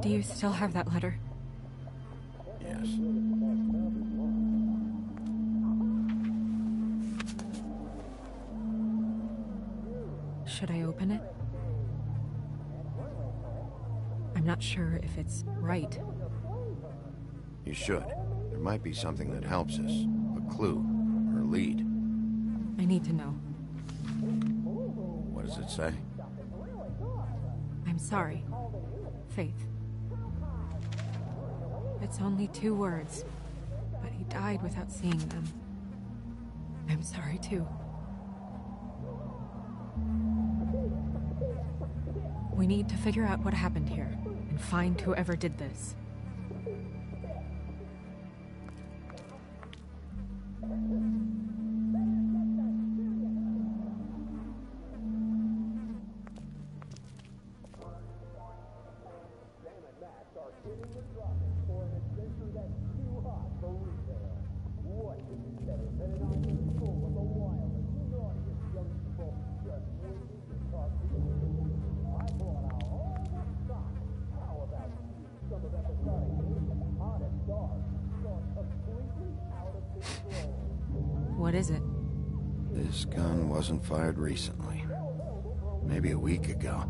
Do you still have that letter? Yes. Should I open it? I'm not sure if it's right. You should. There might be something that helps us. A clue. Or a lead. I need to know. What does it say? I'm sorry. Faith. It's only 2 words, but he died without seeing them. I'm sorry too. We need to figure out what happened here, and find whoever did this. What is it? This gun wasn't fired recently. Maybe a week ago.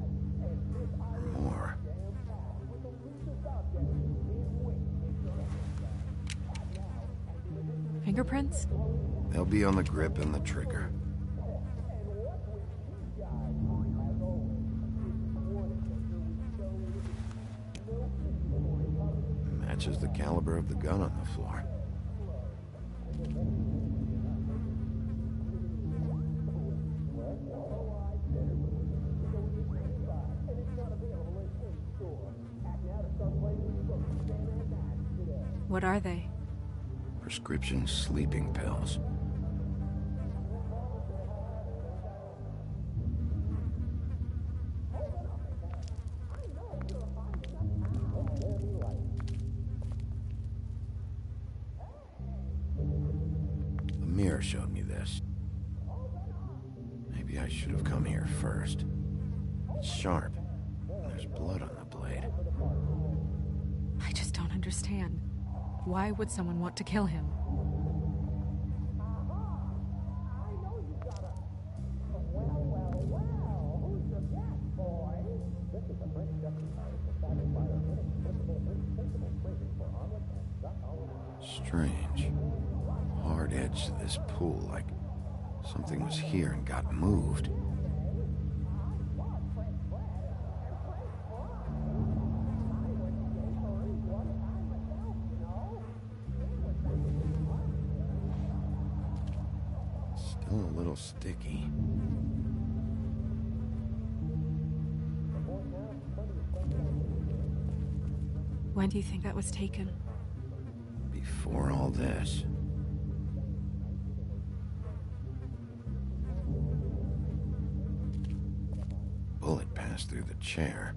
Or more. Fingerprints? They'll be on the grip and the trigger. Matches the caliber of the gun on the floor. What are they? Prescription sleeping pills. Amir showed me this. Maybe I should have come here first. It's sharp. And there's blood on the blade. I just don't understand. Why would someone want to kill him? outward edge to this pool, like something was here and got moved. Still a little sticky. When do you think that was taken? Before all this. Bullet passed through the chair.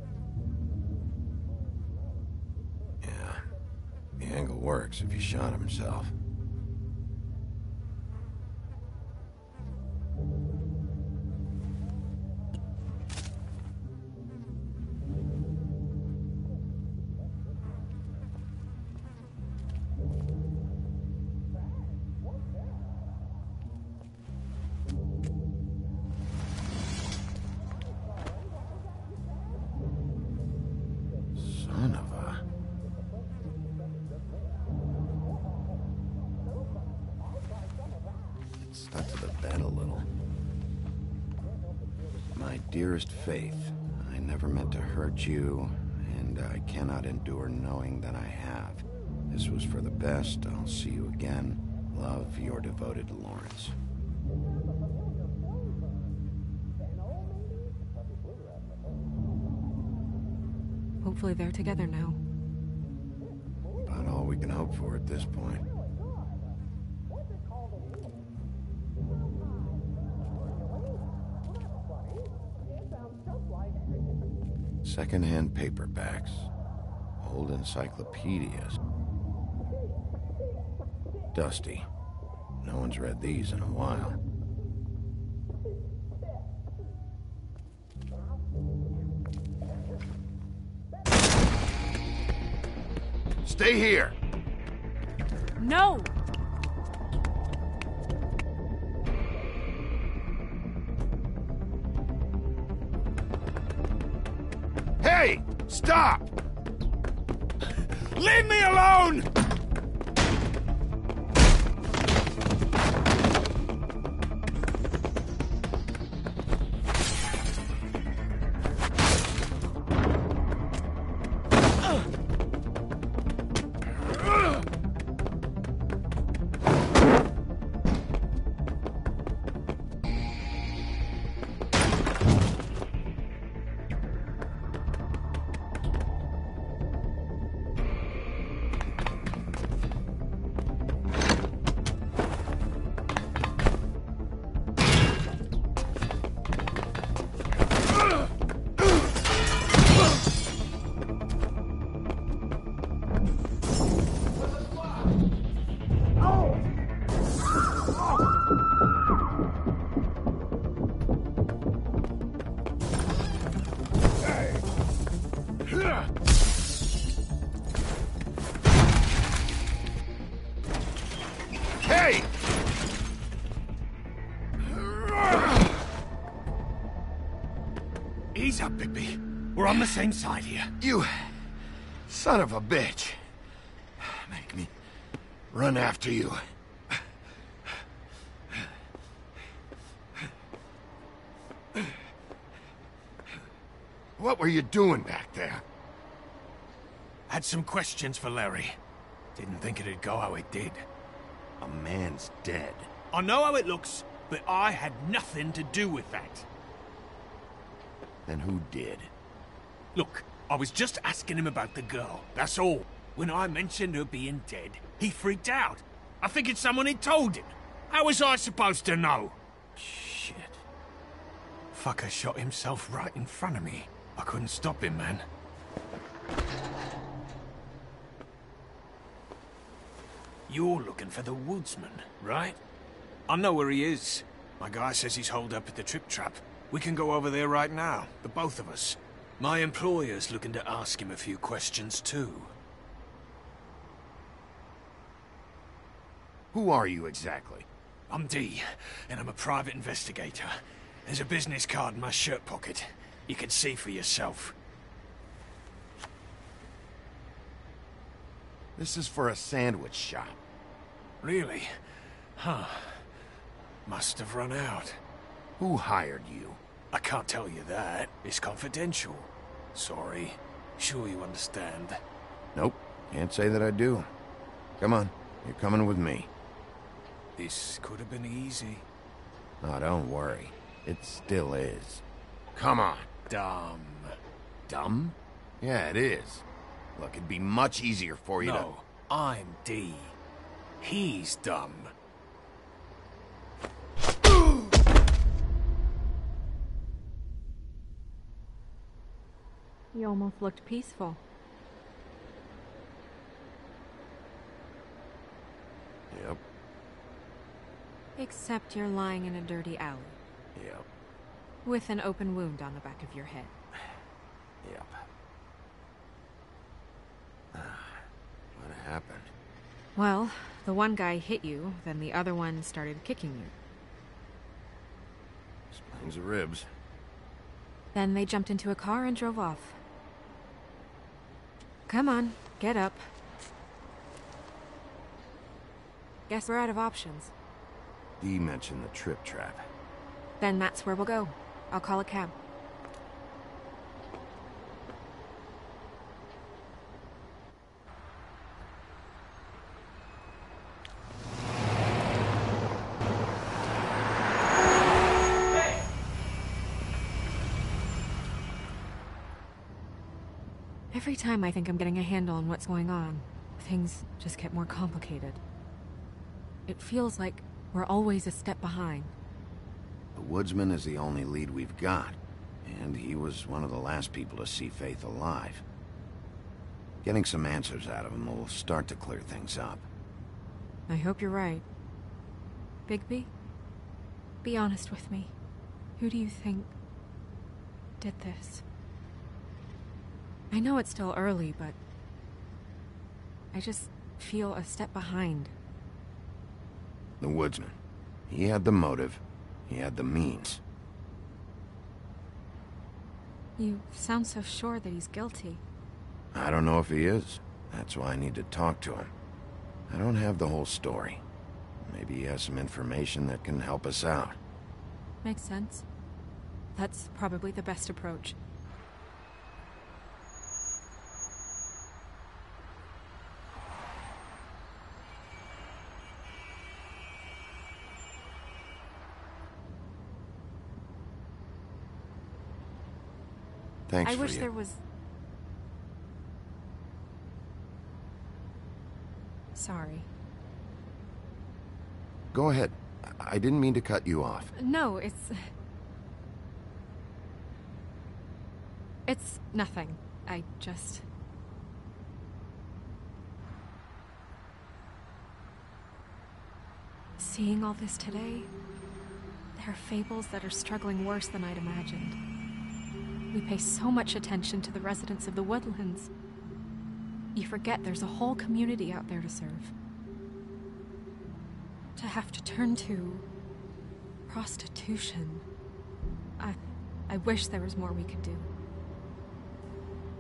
Yeah, the angle works if he shot himself. Son of a... It stuck to the bed a little. My dearest Faith, I never meant to hurt you, and I cannot endure knowing that I have. This was for the best. I'll see you again. Love, your devoted Lawrence. Hopefully they're together now. About all we can hope for at this point. Second-hand paperbacks. Old encyclopedias. Dusty. No one's read these in a while. Stay here! No! Hey! Stop! Leave me alone! Hey! Ease up, Bigby. We're on the same side here. You son of a bitch. Make me run after you. What were you doing back there? Had some questions for Larry. Didn't think it'd go how it did. A man's dead. I know how it looks, but I had nothing to do with that. Then who did? Look, I was just asking him about the girl, that's all. When I mentioned her being dead, he freaked out. I figured someone had told him. How was I supposed to know? Shit. Fucker shot himself right in front of me. I couldn't stop him, man. You're looking for the woodsman, right? I know where he is. My guy says he's holed up at the Trip Trap. We can go over there right now, the both of us. My employer's looking to ask him a few questions, too. Who are you exactly? I'm D, and I'm a private investigator. There's a business card in my shirt pocket. You can see for yourself. This is for a sandwich shop. Really? Huh. Must have run out. Who hired you? I can't tell you that. It's confidential. Sorry. Sure you understand. Nope. Can't say that I do. Come on. You're coming with me. This could have been easy. Oh, don't worry. It still is. Come on. Dumb. Dumb? Yeah, it is. Look, it'd be much easier for you to... No, I'm D. He's dumb. You almost looked peaceful. Yep. Except you're lying in a dirty alley. Yep. With an open wound on the back of your head. Yep. What happened? Well, the one guy hit you, then the other one started kicking you. Explains the ribs. Then they jumped into a car and drove off. Come on, get up. Guess we're out of options. Dee mentioned the trip trap. Then that's where we'll go. I'll call a cab. Every time I think I'm getting a handle on what's going on, things just get more complicated. It feels like we're always a step behind. The woodsman is the only lead we've got, and he was one of the last people to see Faith alive. Getting some answers out of him will start to clear things up. I hope you're right. Bigby, be honest with me. Who do you think did this? I know it's still early, but I just feel a step behind. The woodsman. He had the motive. He had the means. You sound so sure that he's guilty. I don't know if he is. That's why I need to talk to him. I don't have the whole story. Maybe he has some information that can help us out. Makes sense. That's probably the best approach. Thanks I for wish you. there was... Sorry. Go ahead. I didn't mean to cut you off. No, it's nothing. I just... Seeing all this today, there are fables that are struggling worse than I'd imagined. We pay so much attention to the residents of the woodlands. You forget there's a whole community out there to serve. To have to turn to prostitution. I wish there was more we could do.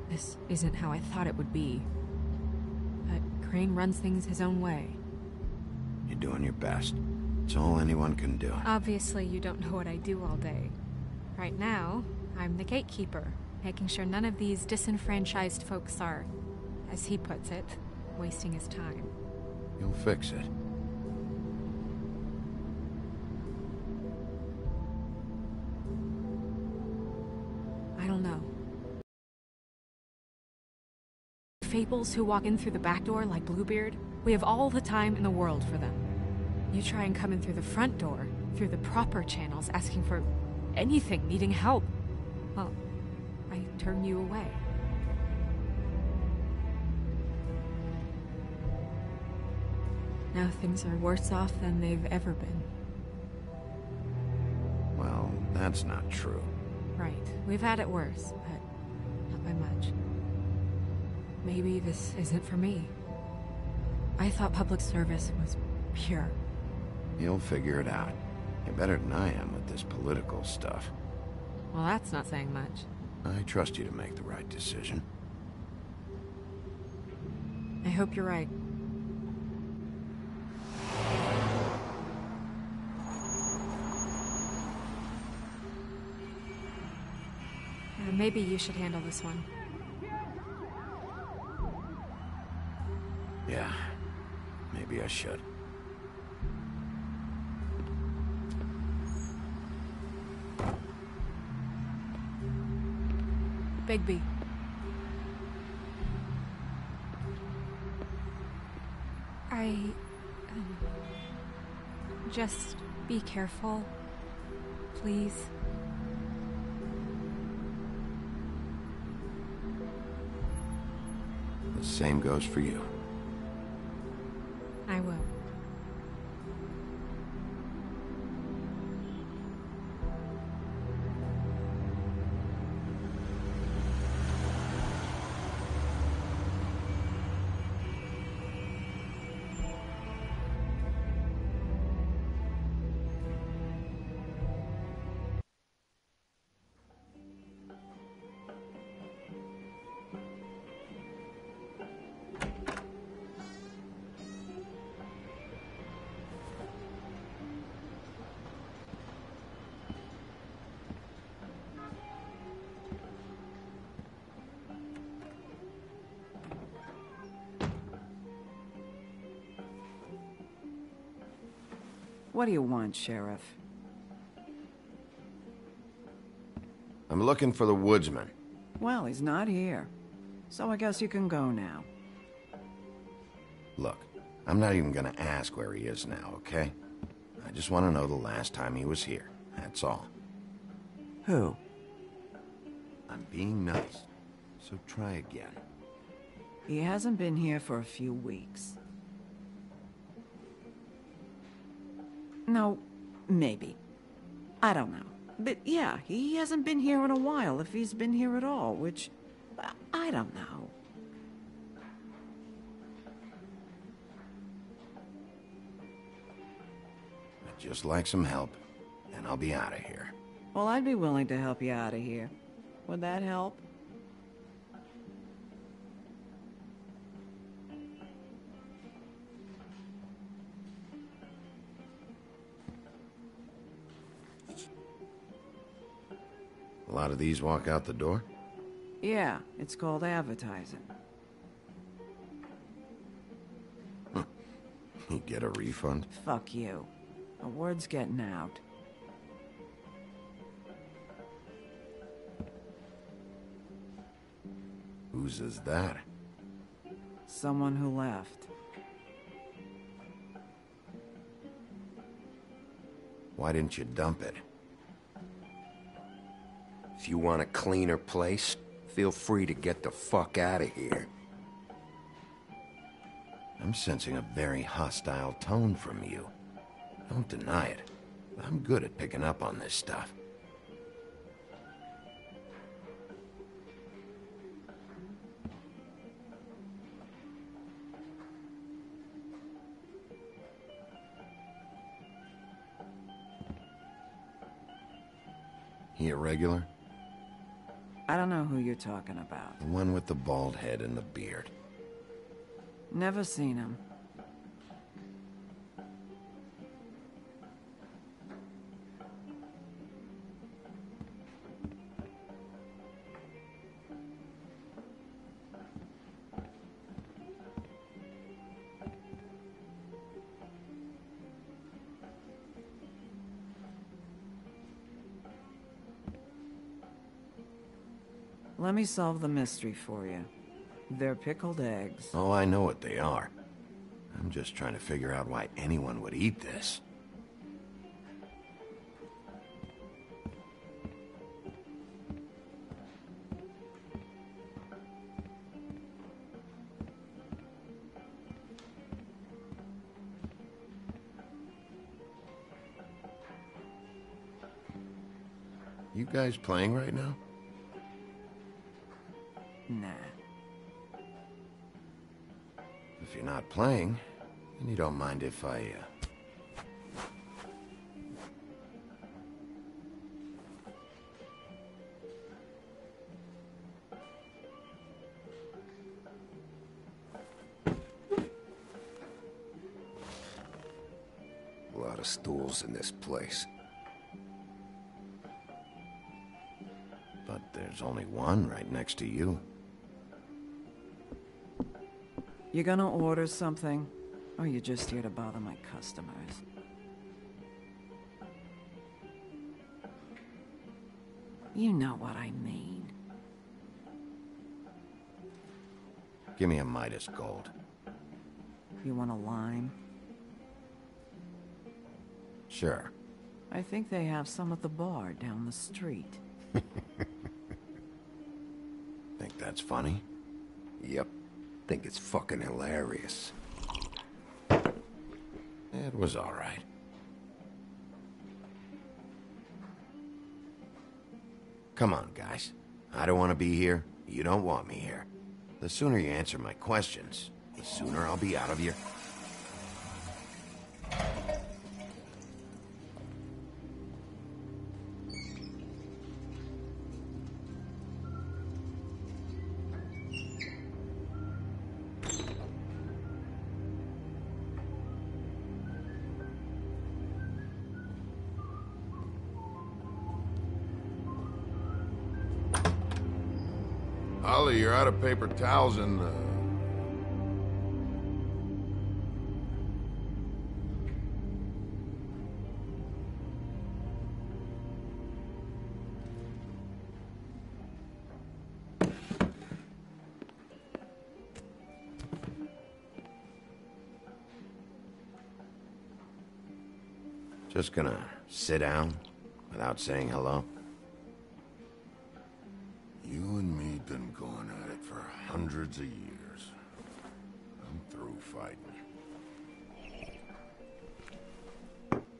This isn't how I thought it would be. But Crane runs things his own way. You're doing your best. It's all anyone can do. Obviously, you don't know what I do all day. Right now, I'm the gatekeeper, making sure none of these disenfranchised folks are, as he puts it, wasting his time. You'll fix it. I don't know. Fables who walk in through the back door like Bluebeard, we have all the time in the world for them. You try and come in through the front door, through the proper channels, asking for anything, needing help. Well, I turn you away. Now things are worse off than they've ever been. Well, that's not true. Right. We've had it worse, but not by much. Maybe this isn't for me. I thought public service was pure. You'll figure it out. You're better than I am with this political stuff. Well, that's not saying much. I trust you to make the right decision. I hope you're right. Maybe you should handle this one. Yeah, maybe I should. Bigby. Just be careful, please. The same goes for you. I will. What do you want, Sheriff? I'm looking for the woodsman. Well, he's not here. So I guess you can go now. Look, I'm not even gonna ask where he is now, okay? I just want to know the last time he was here. That's all. Who? I'm being nice, so try again. He hasn't been here for a few weeks. No, maybe. I don't know. But yeah, he hasn't been here in a while, if he's been here at all, which... I don't know. I'd just like some help, and I'll be out of here. Well, I'd be willing to help you out of here. Would that help? A lot of these walk out the door? Yeah, it's called advertising. You get a refund? Fuck you. The word's getting out. Whose is that? Someone who left. Why didn't you dump it? If you want a cleaner place, feel free to get the fuck out of here. I'm sensing a very hostile tone from you. Don't deny it. I'm good at picking up on this stuff. He a regular? I don't know who you're talking about. The one with the bald head and the beard. Never seen him. Let me solve the mystery for you. They're pickled eggs. Oh, I know what they are. I'm just trying to figure out why anyone would eat this. You guys playing right now? Nah. If you're not playing, then you don't mind if I, A lot of stools in this place. But there's only one right next to you. You gonna order something? Or you just here to bother my customers? You know what I mean. Give me a Midas Gold. You want a lime? Sure. I think they have some at the bar down the street. Think that's funny? Yep. Think it's fucking hilarious. It was all right. Come on, guys. I don't want to be here. You don't want me here. The sooner you answer my questions, the sooner I'll be out of your... Ollie, you're out of paper towels and, Just gonna sit down without saying hello? You and me been going at it for hundreds of years. I'm through fighting.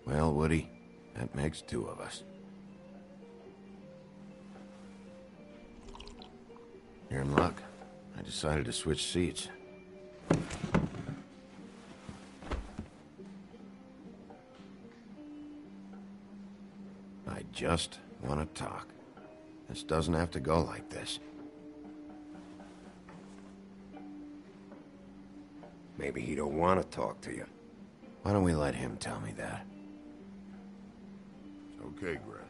Well, Woody, that makes two of us. You're in luck. I decided to switch seats. I just want to talk. This doesn't have to go like this. Maybe he don't want to talk to you. Why don't we let him tell me that? It's okay, Grant.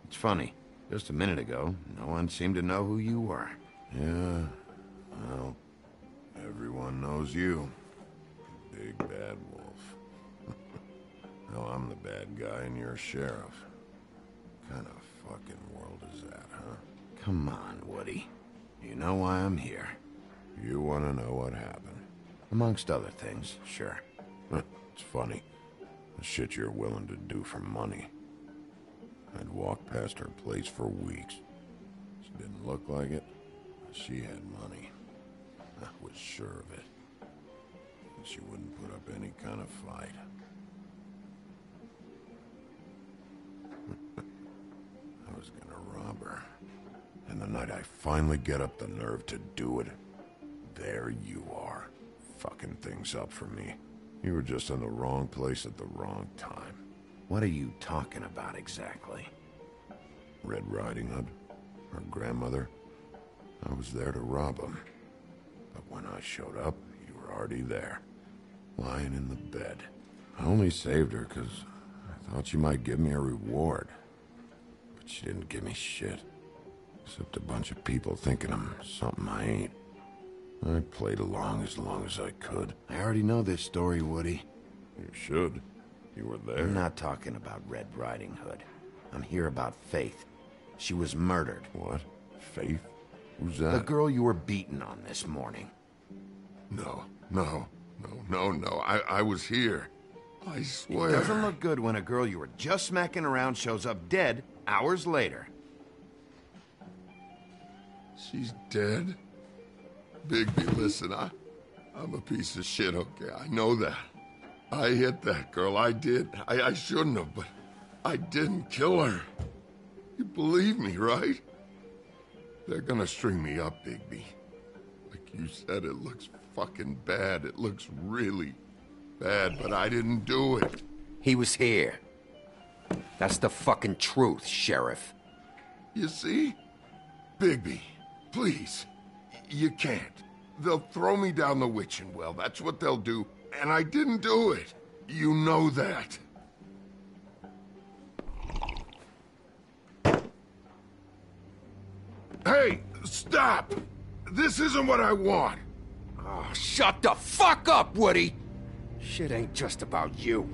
It's funny. Just a minute ago, no one seemed to know who you were. Yeah, well, everyone knows you. Big bad wolf. Now I'm the bad guy and you're a sheriff. What kind of fucking world is that, huh? Come on, Woody. You know why I'm here. You want to know what happened? Amongst other things, sure. It's funny. The shit you're willing to do for money. I'd walk past her place for weeks. She didn't look like it. She had money. I was sure of it. And she wouldn't put up any kind of fight. I was gonna rob her. And the night I finally get up the nerve to do it, there you are, fucking things up for me. You were just in the wrong place at the wrong time. What are you talking about exactly? Red Riding Hood, her grandmother. I was there to rob him. But when I showed up, you were already there, lying in the bed. I only saved her because I thought she might give me a reward. But she didn't give me shit. Except a bunch of people thinking I'm something I ain't. I played along as I could. I already know this story, Woody. You should. You were there. I'm not talking about Red Riding Hood. I'm here about Faith. She was murdered. What? Faith? Who's that? The girl you were beaten on this morning. No. I was here. I swear. It doesn't look good when a girl you were just smacking around shows up dead hours later. She's dead? Bigby, listen, I'm a piece of shit, okay? I know that. I hit that girl, I did. I shouldn't have, but I didn't kill her. You believe me, right? They're gonna string me up, Bigby. Like you said, it looks fucking bad. It looks really bad, but I didn't do it. He was here. That's the fucking truth, Sheriff. You see? Bigby, please. You can't. They'll throw me down the witching well, that's what they'll do. And I didn't do it. You know that. Hey, stop! This isn't what I want. Oh, shut the fuck up, Woody! Shit ain't just about you.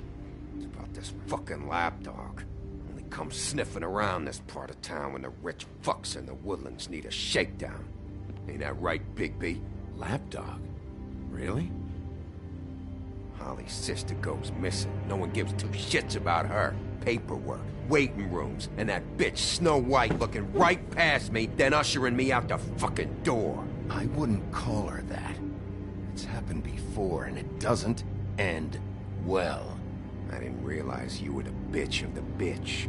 It's about this fucking lapdog. Only comes sniffing around this part of town when the rich fucks in the woodlands need a shakedown. Ain't that right, Bigby? Lapdog? Really? Holly's sister goes missing. No one gives two shits about her. Paperwork, waiting rooms, and that bitch Snow White looking right past me, then ushering me out the fucking door. I wouldn't call her that. It's happened before, and it doesn't end well. I didn't realize you were the bitch of the bitch.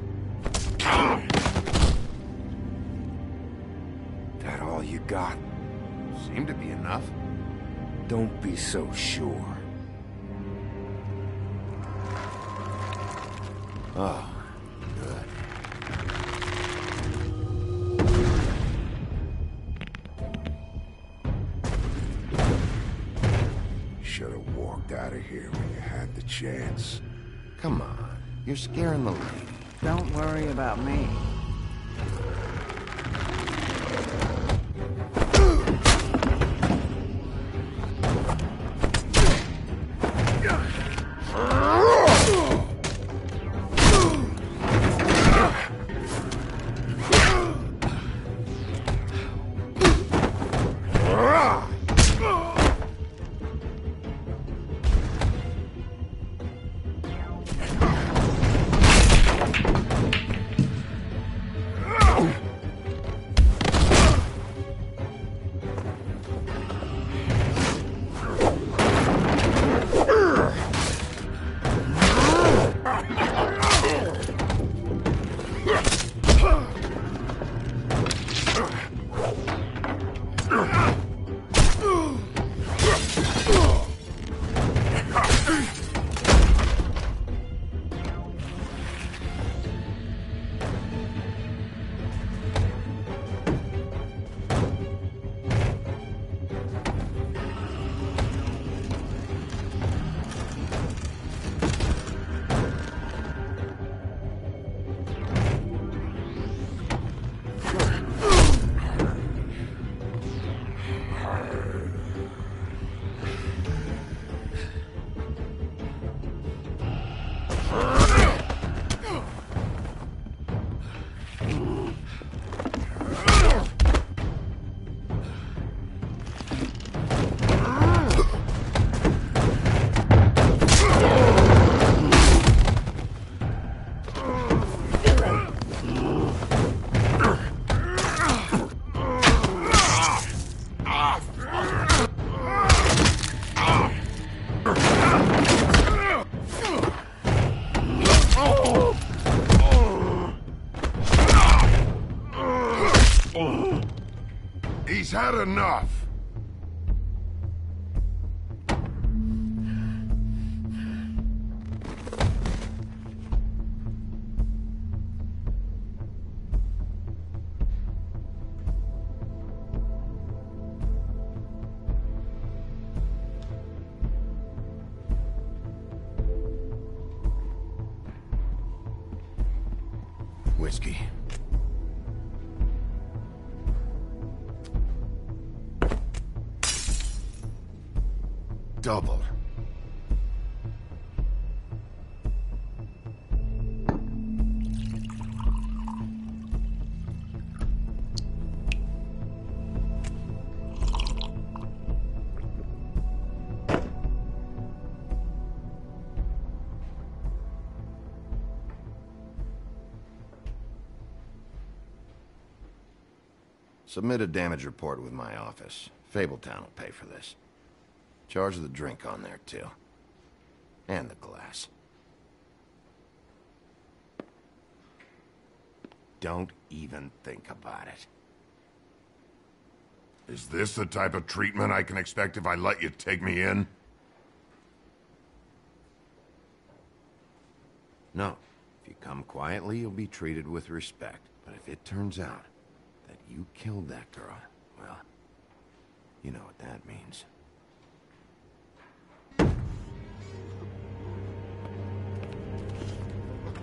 That all you got? Seemed to be enough. Don't be so sure. Oh, good. Should have walked out of here when you had the chance. Come on, you're scaring the lady. Don't worry about me. He's had enough. Whiskey. Double. Submit a damage report with my office. Fabletown will pay for this. Charge the drink on there, too. And the glass. Don't even think about it. Is this the type of treatment I can expect if I let you take me in? No. If you come quietly, you'll be treated with respect. But if it turns out that you killed that girl, well, You know what that means.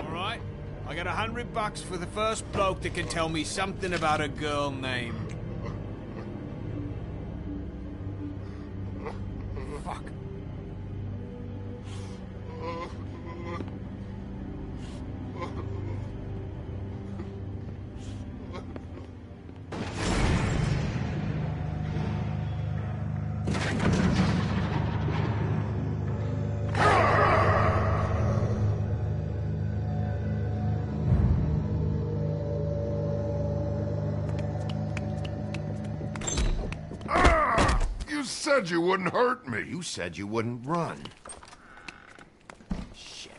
Alright, I got $100 for the first bloke that can tell me something about a girl named... Fuck. You said you wouldn't hurt me. You said you wouldn't run. Shit.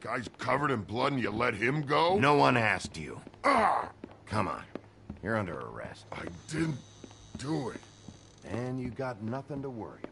Guy's covered in blood and you let him go? No one asked you. Ah! Come on. You're under arrest. I didn't do it. And you got nothing to worry about.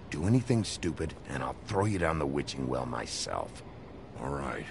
Do anything stupid, and I'll throw you down the witching well myself. All right.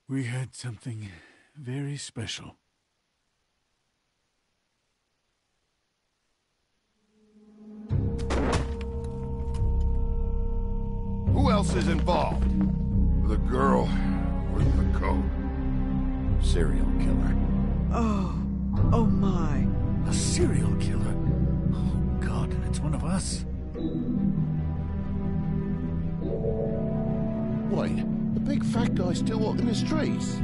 We had something very special. Who else is involved? The girl with the coat. Serial killer. Oh my. A serial killer? Oh, God, and it's one of us. Wait, the big fat guy's still walking the streets?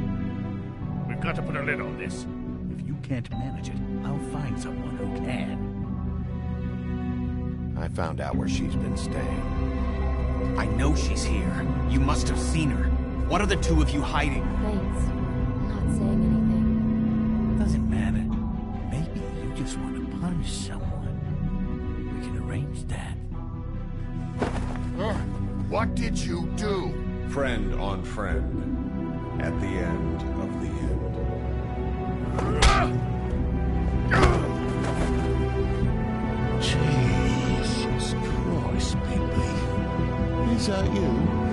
We've got to put a lid on this. If you can't manage it, I'll find someone who can. I found out where she's been staying. I know she's here. You must have seen her. What are the two of you hiding? Thanks. I'm not saying anything. Doesn't matter. Maybe you just want to punish someone. We can arrange that. What did you do? Friend on friend. At the end of the Jesus Christ, Bigby. Is that you?